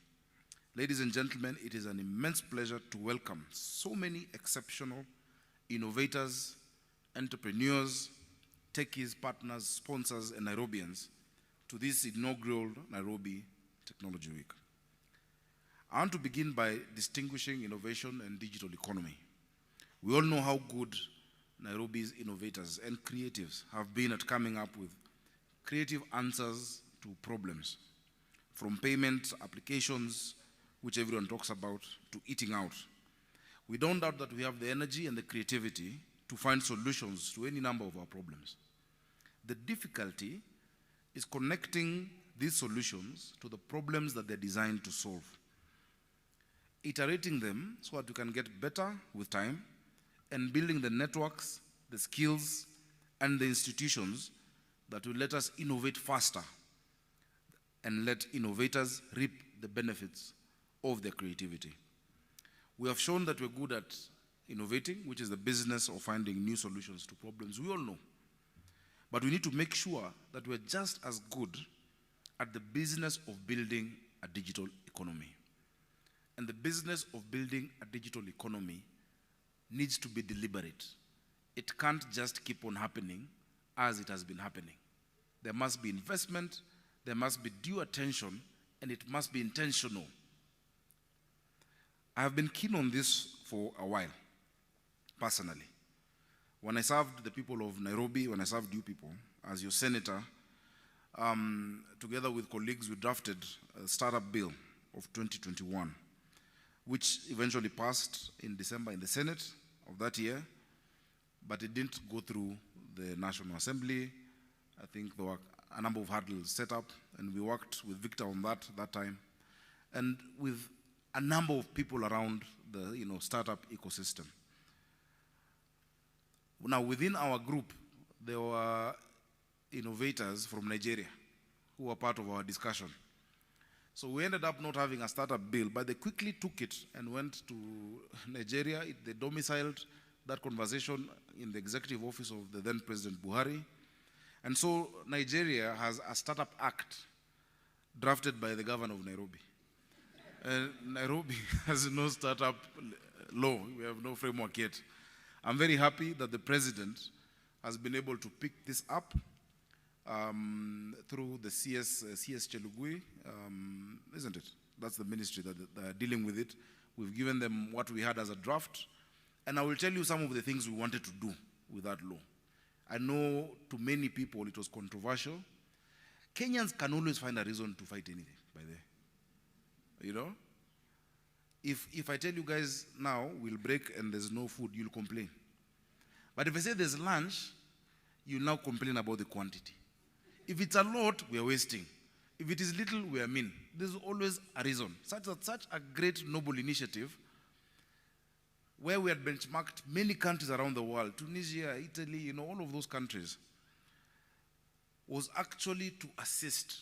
Ladies and gentlemen, it is an immense pleasure to welcome so many exceptional innovators, entrepreneurs, techies, partners, sponsors, and Nairobians to this inaugural Nairobi Technology Week. I want to begin by distinguishing innovation and digital economy. We all know how good Nairobi's innovators and creatives have been at coming up with creative answers to problems, from payment applications, which everyone talks about, to eating out. We don't doubt that we have the energy and the creativity to find solutions to any number of our problems. The difficulty is connecting these solutions to the problems that they're designed to solve, iterating them so that we can get better with time, and building the networks, the skills, and the institutions that will let us innovate faster and let innovators reap the benefits of their creativity. We have shown that we're good at innovating, which is the business of finding new solutions to problems we all know. But we need to make sure that we're just as good at the business of building a digital economy. And the business of building a digital economy needs to be deliberate. It can't just keep on happening as it has been happening. There must be investment, there must be due attention, and it must be intentional. I have been keen on this for a while, personally. When I served the people of Nairobi, when I served you people, as your senator, together with colleagues, we drafted a startup bill of 2021, which eventually passed in December in the Senate of that year, but it didn't go through the National Assembly. I think there were a number of hurdles set up, and we worked with Victor on that time, and with a number of people around the startup ecosystem. Now, within our group, there were innovators from Nigeria who were part of our discussion. So we ended up not having a startup bill, but they quickly took it and went to Nigeria. They domiciled that conversation in the executive office of the then President Buhari. And so Nigeria has a startup act drafted by the governor of Nairobi. And Nairobi has no startup law. We have no framework yet. I'm very happy that the president has been able to pick this up through the CS Chelugui, isn't it? That's the ministry that are dealing with it. We've given them what we had as a draft. And I will tell you some of the things we wanted to do with that law. I know to many people it was controversial. Kenyans can always find a reason to fight anything, by the way. You know? If I tell you guys now, we'll break and there's no food, you'll complain. But if I say there's lunch, you'll now complain about the quantity. If it's a lot, we are wasting. If it is little, we are mean. There's always a reason. Such a great, noble initiative where we had benchmarked many countries around the world, Tunisia, Italy, all of those countries, was actually to assist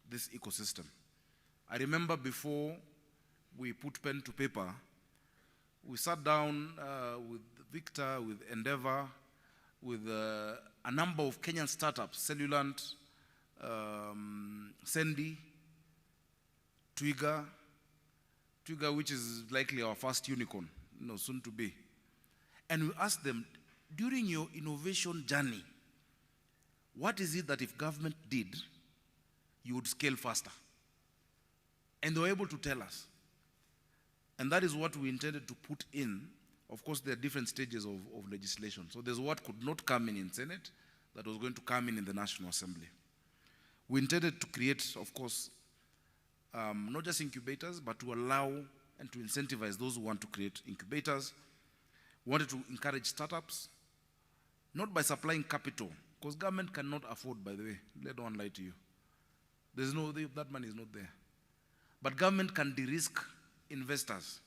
this ecosystem. I remember before we put pen to paper, we sat down with Victor, with Endeavor, with a number of Kenyan startups, Cellulant, Sandy, Twiga, which is likely our first unicorn, soon to be. And we asked them, during your innovation journey, what is it that if government did, you would scale faster? And they were able to tell us. And that is what we intended to put in. Of course, there are different stages of legislation. So there's what could not come in Senate that was going to come in the National Assembly. We intended to create, of course, not just incubators, but to allow and to incentivize those who want to create incubators. We wanted to encourage startups, not by supplying capital, because government cannot afford, by the way, let no one lie to you. That money is not there. But government can de-risk investors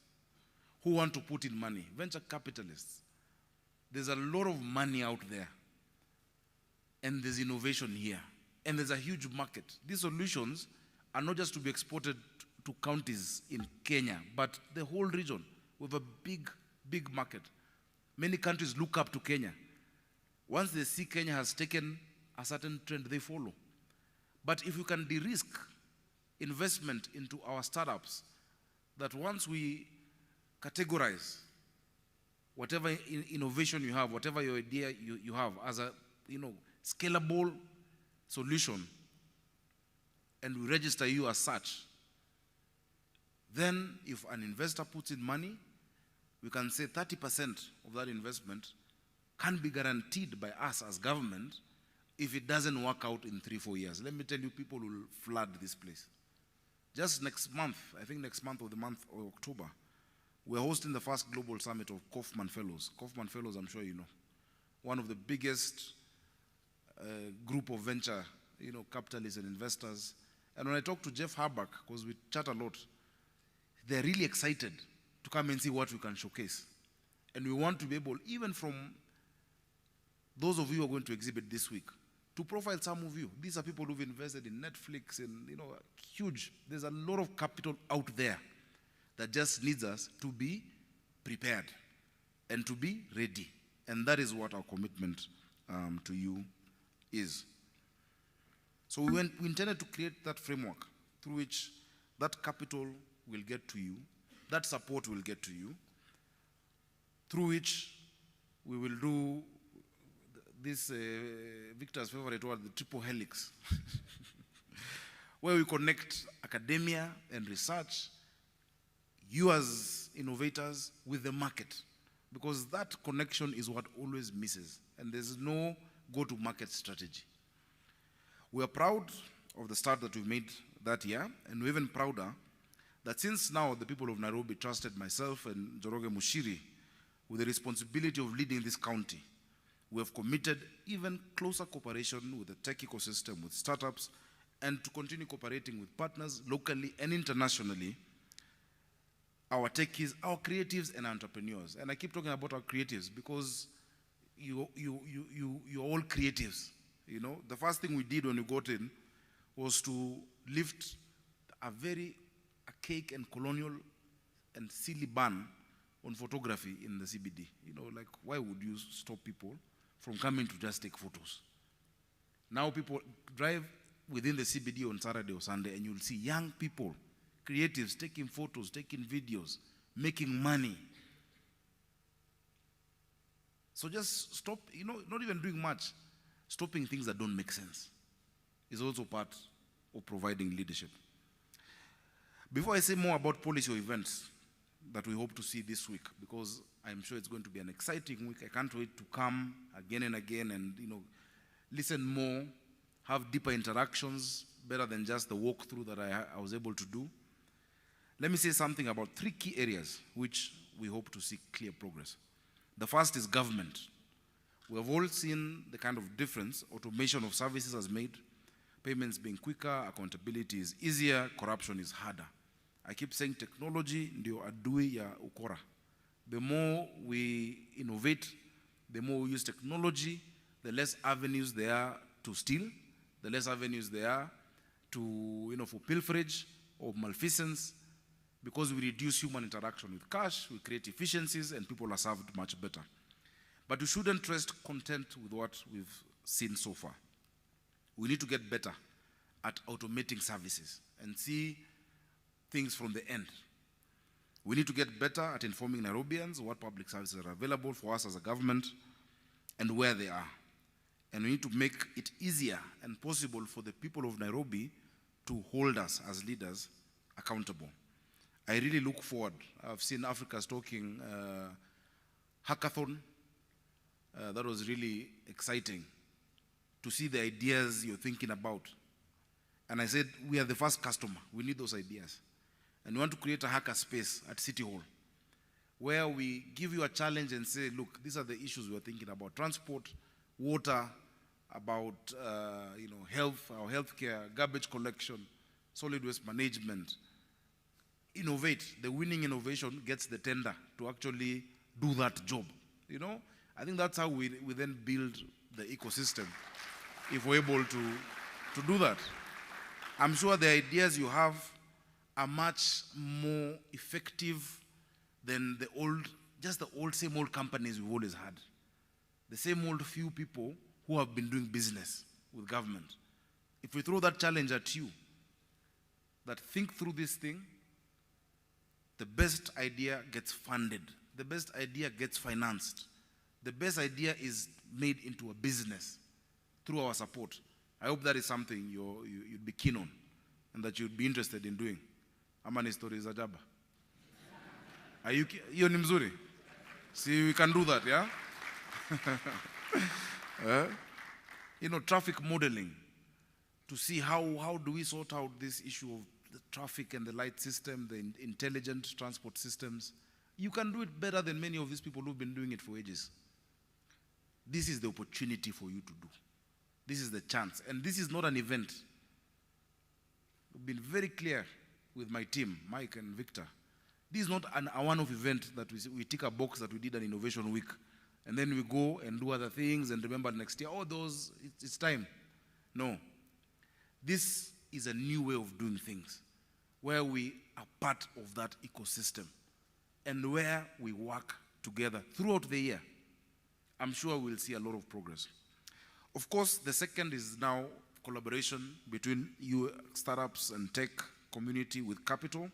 who want to put in money, venture capitalists. There's a lot of money out there. And there's innovation here. And there's a huge market. These solutions are not just to be exported to counties in Kenya, but the whole region. We have a big, big market. Many countries look up to Kenya. Once they see Kenya has taken a certain trend, they follow. But if you can de-risk investment into our startups, that once we categorize whatever innovation you have, whatever your idea you have as a scalable solution, and we register you as such, then if an investor puts in money, we can say 30% of that investment can be guaranteed by us as government if it doesn't work out in 3-4 years. Let me tell you, people will flood this place. Just next month, I think next month or the month of October, we're hosting the first global summit of Kaufman Fellows. Kaufman Fellows, I'm sure you know. One of the biggest group of venture capitalists and investors. And when I talk to Jeff Harback, because we chat a lot, they're really excited to come and see what we can showcase. And we want to be able, even from those of you who are going to exhibit this week, to profile some of you. These are people who've invested in Netflix and, huge. There's a lot of capital out there that just needs us to be prepared and to be ready. And that is what our commitment to you is. So we intended to create that framework through which that capital will get to you, that support will get to you, through which we will do this Victor's favorite word, the triple helix, where we connect academia and research, you as innovators, with the market, because that connection is what always misses, and there's no go-to-market strategy. We are proud of the start that we've made that year, and we're even prouder that since now the people of Nairobi trusted myself and Njoroge Mushiri with the responsibility of leading this county, we have committed even closer cooperation with the tech ecosystem, with startups, and to continue cooperating with partners locally and internationally, our techies, our creatives and entrepreneurs. And I keep talking about our creatives because you're all creatives. The first thing we did when we got in was to lift a very archaic and colonial and silly ban on photography in the CBD. Like, why would you stop people from coming to just take photos? Now people drive within the CBD on Saturday or Sunday and you'll see young people, creatives, taking photos, taking videos, making money. So just stop, not even doing much. Stopping things that don't make sense is also part of providing leadership. Before I say more about policy or events that we hope to see this week, because I'm sure it's going to be an exciting week. I can't wait to come again and again and listen more, have deeper interactions, better than just the walkthrough that I was able to do. Let me say something about 3 key areas which we hope to see clear progress. The first is government. We have all seen the kind of difference automation of services has made, payments being quicker, accountability is easier, corruption is harder. I keep saying technology ndio adui ya ukora. The more we innovate, the more we use technology, the less avenues there are to steal, the less avenues there are to, for pilferage or malfeasance, because we reduce human interaction with cash, we create efficiencies, and people are served much better. But we shouldn't rest content with what we've seen so far. We need to get better at automating services and see things from the end. We need to get better at informing Nairobians what public services are available for us as a government and where they are. And we need to make it easier and possible for the people of Nairobi to hold us as leaders accountable. I really look forward. I've seen Africa's Talking hackathon. That was really exciting to see the ideas you're thinking about. And I said, we are the first customer. We need those ideas. And we want to create a hacker space at City Hall where we give you a challenge and say, look, these are the issues we're thinking about. Transport, water, about health, our healthcare, garbage collection, solid waste management. Innovate. The winning innovation gets the tender to actually do that job. I think that's how we then build the ecosystem, if we're able to do that. I'm sure the ideas you have are much more effective than the same old companies we've always had. The same old few people who have been doing business with government. If we throw that challenge at you, that think through this thing, the best idea gets funded, the best idea gets financed, the best idea is made into a business through our support. I hope that is something you'd be keen on and that you'd be interested in doing. Amani stories ajaba. Are you ni mzuri? See, we can do that, yeah? Traffic modeling, to see how do we sort out this issue of the traffic and the light system, the intelligent transport systems. You can do it better than many of these people who've been doing it for ages. This is the opportunity for you to do. This is the chance. And this is not an event. We've been very clear with my team, Mike and Victor. This is not a one-off event that we tick a box that we did an innovation week. And then we go and do other things and remember next year, it's time. No. This is a new way of doing things, where we are part of that ecosystem and where we work together throughout the year. I'm sure we'll see a lot of progress. Of course, the second is now collaboration between you startups and tech community with capital.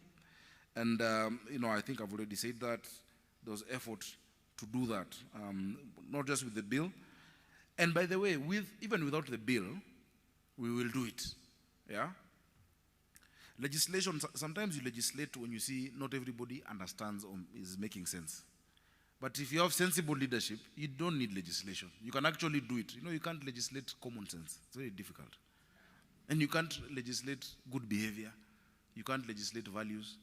And, I think I've already said that. There's effort to do that, not just with the bill. And by the way, even without the bill, we will do it, yeah? Legislation, sometimes you legislate when you see not everybody understands or is making sense. But if you have sensible leadership, you don't need legislation. You can actually do it. You can't legislate common sense. It's very difficult. And you can't legislate good behavior. You can't legislate values.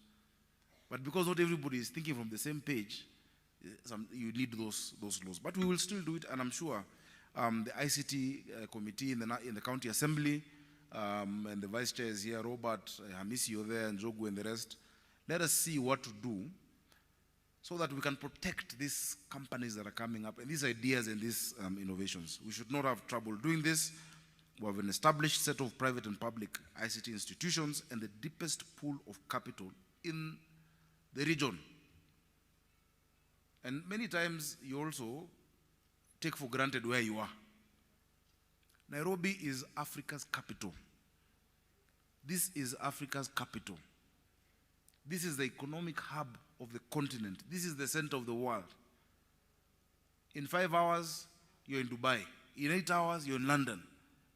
But because not everybody is thinking from the same page, you need those laws. But we will still do it, and I'm sure the ICT committee in the county assembly, and the vice chair is here, Robert, Hamisi, you're there, and Jogu, and the rest. Let us see what to do so that we can protect these companies that are coming up and these ideas and these innovations. We should not have trouble doing this. We have an established set of private and public ICT institutions and the deepest pool of capital in the region. And many times you also take for granted where you are. Nairobi is Africa's capital. This is Africa's capital. This is the economic hub of the continent. This is the center of the world. In 5 hours, you're in Dubai. In 8 hours, you're in London.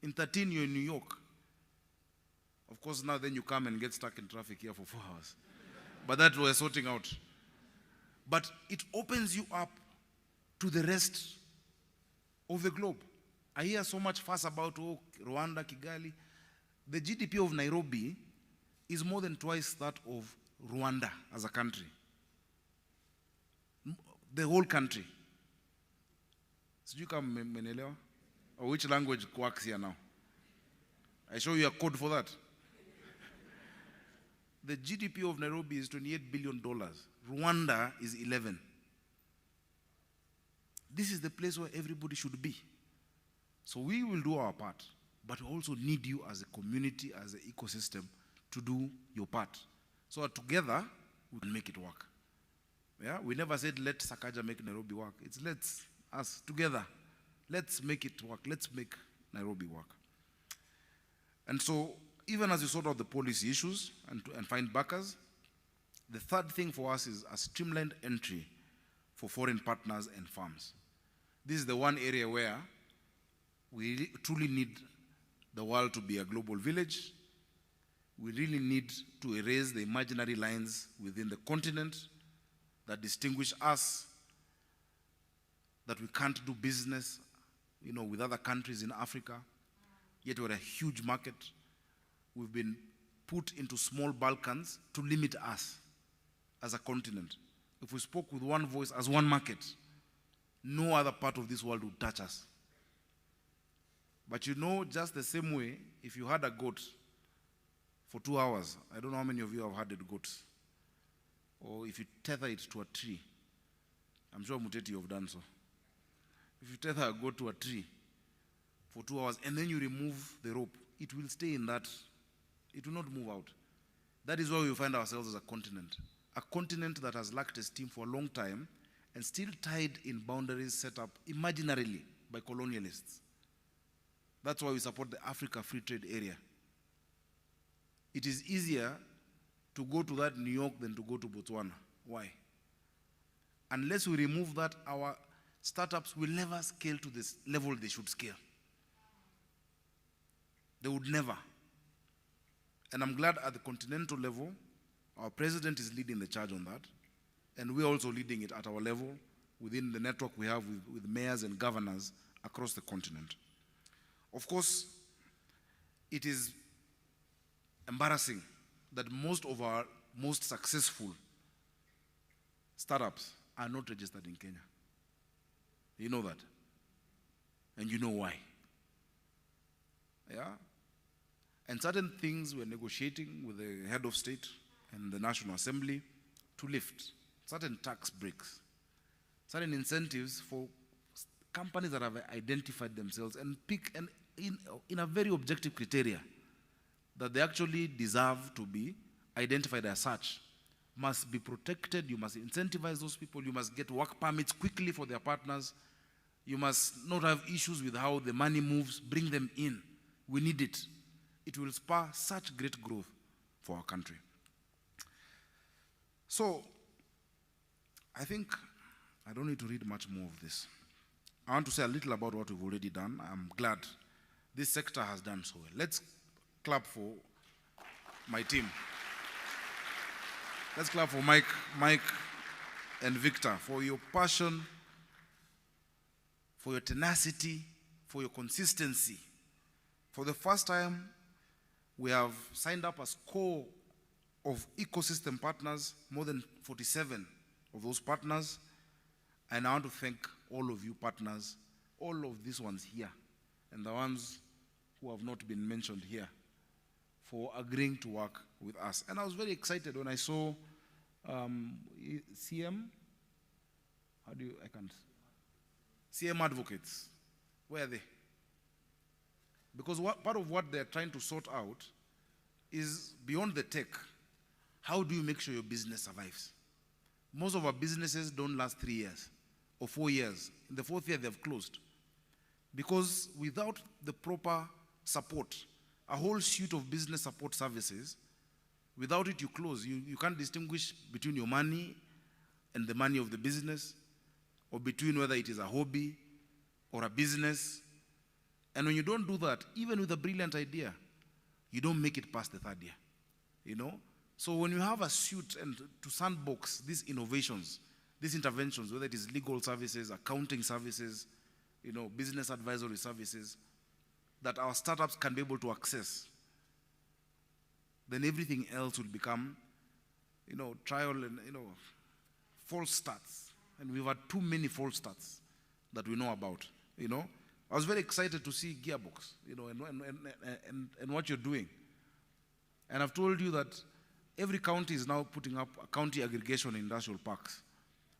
In 13, you're in New York. Of course, now then you come and get stuck in traffic here for 4 hours. But that we're sorting out. But it opens you up to the rest of the globe. I hear so much fuss about Rwanda, Kigali. The GDP of Nairobi is more than twice that of Rwanda as a country. The whole country. Sijui kama mmenielewa? Or which language works here now? I show you a code for that. The GDP of Nairobi is $28 billion. Rwanda is 11. this is the place where everybody should be. So we will do our part, but we also need you as a community, as an ecosystem, to do your part. So that together, we can make it work. Yeah? We never said, let Sakaja make Nairobi work. It's let's, us together, let's make it work. Let's make Nairobi work. And so, even as we sort out the policy issues and find backers, the third thing for us is a streamlined entry for foreign partners and firms. This is the one area where we truly need the world to be a global village. We really need to erase the imaginary lines within the continent that distinguish us, that we can't do business, with other countries in Africa, yet we're a huge market. We've been put into small Balkans to limit us as a continent. If we spoke with one voice as one market, no other part of this world would touch us. But just the same way, if you had a goat for 2 hours, I don't know how many of you have had goats, or if you tether it to a tree, I'm sure Muteti you've done so. If you tether a goat to a tree for 2 hours and then you remove the rope, it will stay in that, it will not move out. That is why we find ourselves as a continent that has lacked esteem for a long time and still tied in boundaries set up imaginarily by colonialists. That's why we support the Africa Free Trade Area. It is easier to go to that New York than to go to Botswana. Why? Unless we remove that, our startups will never scale to this level they should scale. They would never. And I'm glad at the continental level, our president is leading the charge on that, and we're also leading it at our level within the network we have with mayors and governors across the continent. Of course, it is embarrassing that most of our most successful startups are not registered in Kenya. You know that. And you know why. Yeah? And certain things we're negotiating with the head of state and the National Assembly to lift. Certain tax breaks. Certain incentives for companies that have identified themselves and pick in a very objective criteria that they actually deserve to be identified as such, must be protected. You must incentivize those people. You must get work permits quickly for their partners. You must not have issues with how the money moves. Bring them in. We need it. It will spur such great growth for our country. So, I think I don't need to read much more of this. I want to say a little about what we've already done. I'm glad this sector has done so well. Let's clap for my team. Let's clap for Mike and Victor for your passion, for your tenacity, for your consistency. For the first time, we have signed up as core of ecosystem partners, more than 47 of those partners. And I want to thank all of you partners, all of these ones here, and the ones who have not been mentioned here, for agreeing to work with us. And I was very excited when I saw CM, CM advocates. Where are they? Because part of what they're trying to sort out is beyond the tech. How do you make sure your business survives? Most of our businesses don't last 3 years or 4 years. In the 4th year, they've closed. Because without the proper support, a whole suite of business support services, without it, you close. You can't distinguish between your money and the money of the business, or between whether it is a hobby or a business. And when you don't do that, even with a brilliant idea, you don't make it past the 3rd year. So when you have a suite and to sandbox these innovations, these interventions, whether it is legal services, accounting services, business advisory services, that our startups can be able to access, then everything else will become, trial and, false starts. And we've had too many false starts that we know about, I was very excited to see Gearbox, and what you're doing. And I've told you that every county is now putting up a county aggregation in industrial parks,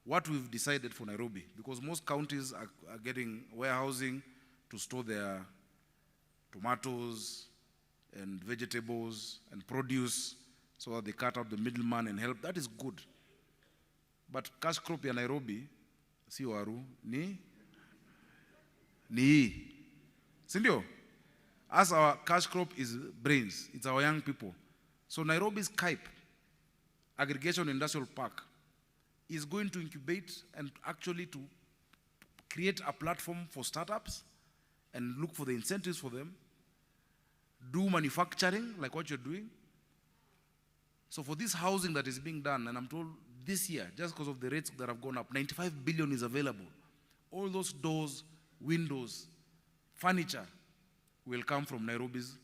what we've decided for Nairobi, because most counties are getting warehousing to store their tomatoes and vegetables and produce so that they cut out the middleman and help. That is good. But cash crop ya Nairobi, si waru, ni sindio? As our cash crop is brains, it's our young people. So Nairobi's KIPE, Aggregation Industrial Park, is going to incubate and actually to create a platform for startups and look for the incentives for them, do manufacturing like what you're doing. So for this housing that is being done, and I'm told this year, just because of the rates that have gone up, 95 billion is available. All those doors, windows, furniture will come from Nairobi's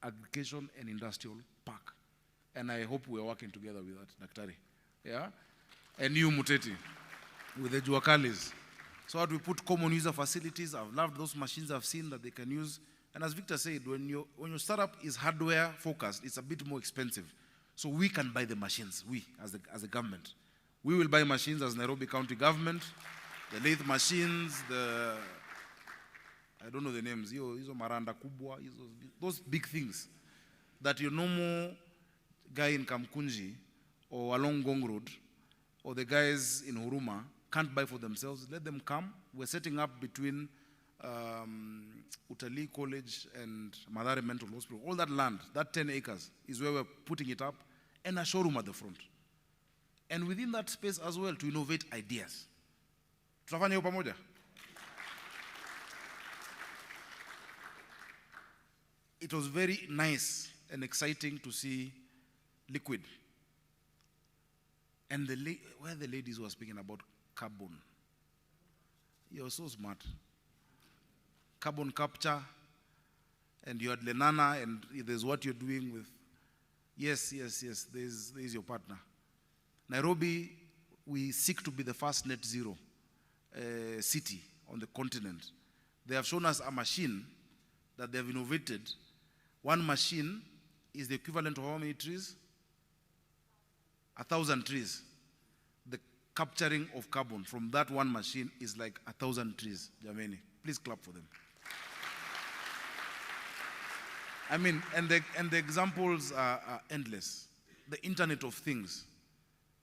Aggregation and Industrial Park. And I hope we are working together with that, Daktari. Yeah? And you, Muteti, with the Juakalis. So that we put common user facilities. I've loved those machines I've seen that they can use. And as Victor said, when your startup is hardware focused, it's a bit more expensive. So we can buy the machines, we, as a government. We will buy machines as Nairobi County government, the lathe machines, I don't know the names, hizo maranda kubwa, those big things that your normal guy in Kamkunji or along Gong Road or the guys in Huruma can't buy for themselves. Let them come. We're setting up between Utalii College and Mathare Mental Hospital. All that land, that 10 acres, is where we're putting it up, and a showroom at the front. And within that space as well, to innovate ideas. Tutafanya hiyo pamoja? It was very nice and exciting to see Liquid. And where the ladies were speaking about carbon. You're so smart. Carbon capture, and you had Lenana, and there's what you're doing with, yes, there's your partner. Nairobi, we seek to be the first net zero city on the continent. They have shown us a machine that they have innovated. One machine is the equivalent of how many trees? 1,000 trees. The capturing of carbon from that one machine is like 1,000 trees. Jameni, please clap for them. I mean, and the examples are endless. The Internet of Things,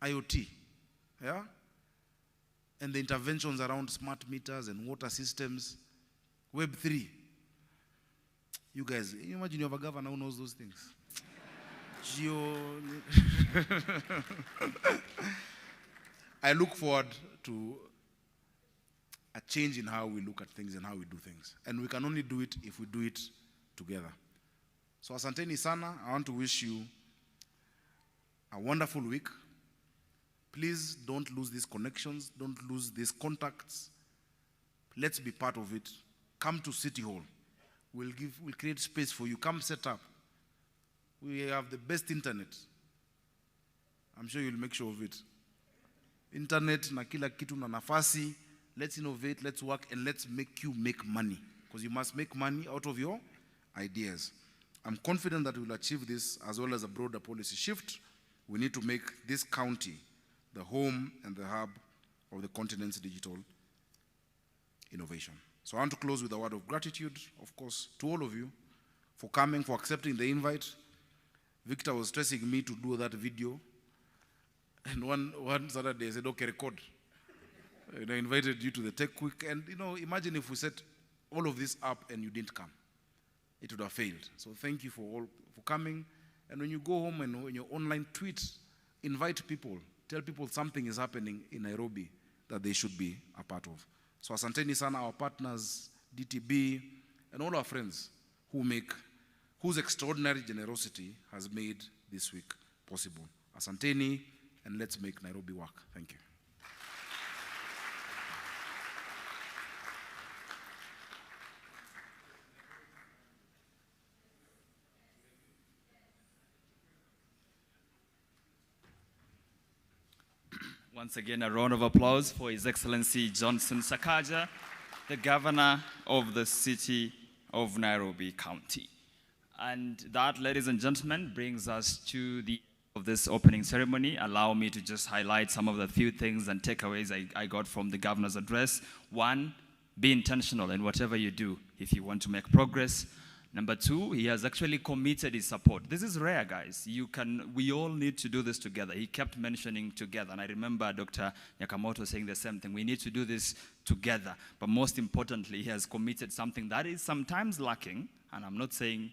IoT, yeah? And the interventions around smart meters and water systems, Web3. You guys, you imagine you have a governor who knows those things. I look forward to a change in how we look at things and how we do things. And we can only do it if we do it together. So asanteni sana, I want to wish you a wonderful week. Please don't lose these connections, don't lose these contacts. Let's be part of it. Come to City Hall. We'll create space for you. Come set up. We have the best internet. I'm sure you'll make sure of it. Internet na kila kitu na nafasi. Let's innovate, let's work, and let's make you make money. Because you must make money out of your ideas. I'm confident that we'll achieve this as well as a broader policy shift. We need to make this county the home and the hub of the continent's digital innovation. So I want to close with a word of gratitude, of course, to all of you for coming, for accepting the invite. Victor was stressing me to do that video. And one Saturday I said, okay, record. And I invited you to the Tech Week. And imagine if we set all of this up and you didn't come. It would have failed. So thank you for coming. And when you go home and when you online tweet, invite people. Tell people something is happening in Nairobi that they should be a part of. So asanteni sana, our partners, DTB, and all our friends whose extraordinary generosity has made this week possible. Asanteni, and let's make Nairobi work. Thank you. Once again, a round of applause for His Excellency Johnson Sakaja, the Governor of the City of Nairobi County. And that, ladies and gentlemen, brings us to the of this opening ceremony, allow me to just highlight some of the few things and takeaways I got from the governor's address. One, be intentional in whatever you do if you want to make progress. Number two, he has actually committed his support. This is rare, guys. We all need to do this together. He kept mentioning together, and I remember Dr. Nakamoto saying the same thing. We need to do this together. But most importantly, he has committed something that is sometimes lacking, and I'm not saying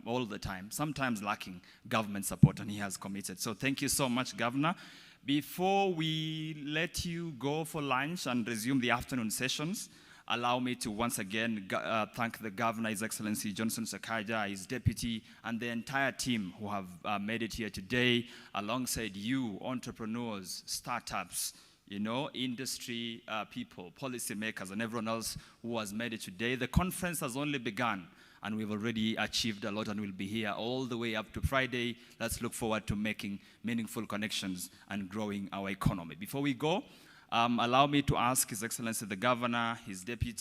all the time, sometimes lacking government support, and he has committed. So thank you so much, Governor. Before we let you go for lunch and resume the afternoon sessions, allow me to once again thank the Governor, His Excellency Johnson Sakaja, his deputy, and the entire team who have made it here today, alongside you, entrepreneurs, startups, you know, industry people, policymakers, and everyone else who has made it today. The conference has only begun, and we've already achieved a lot, and we'll be here all the way up to Friday. Let's look forward to making meaningful connections and growing our economy. Before we go, allow me to ask His Excellency the Governor, his deputy,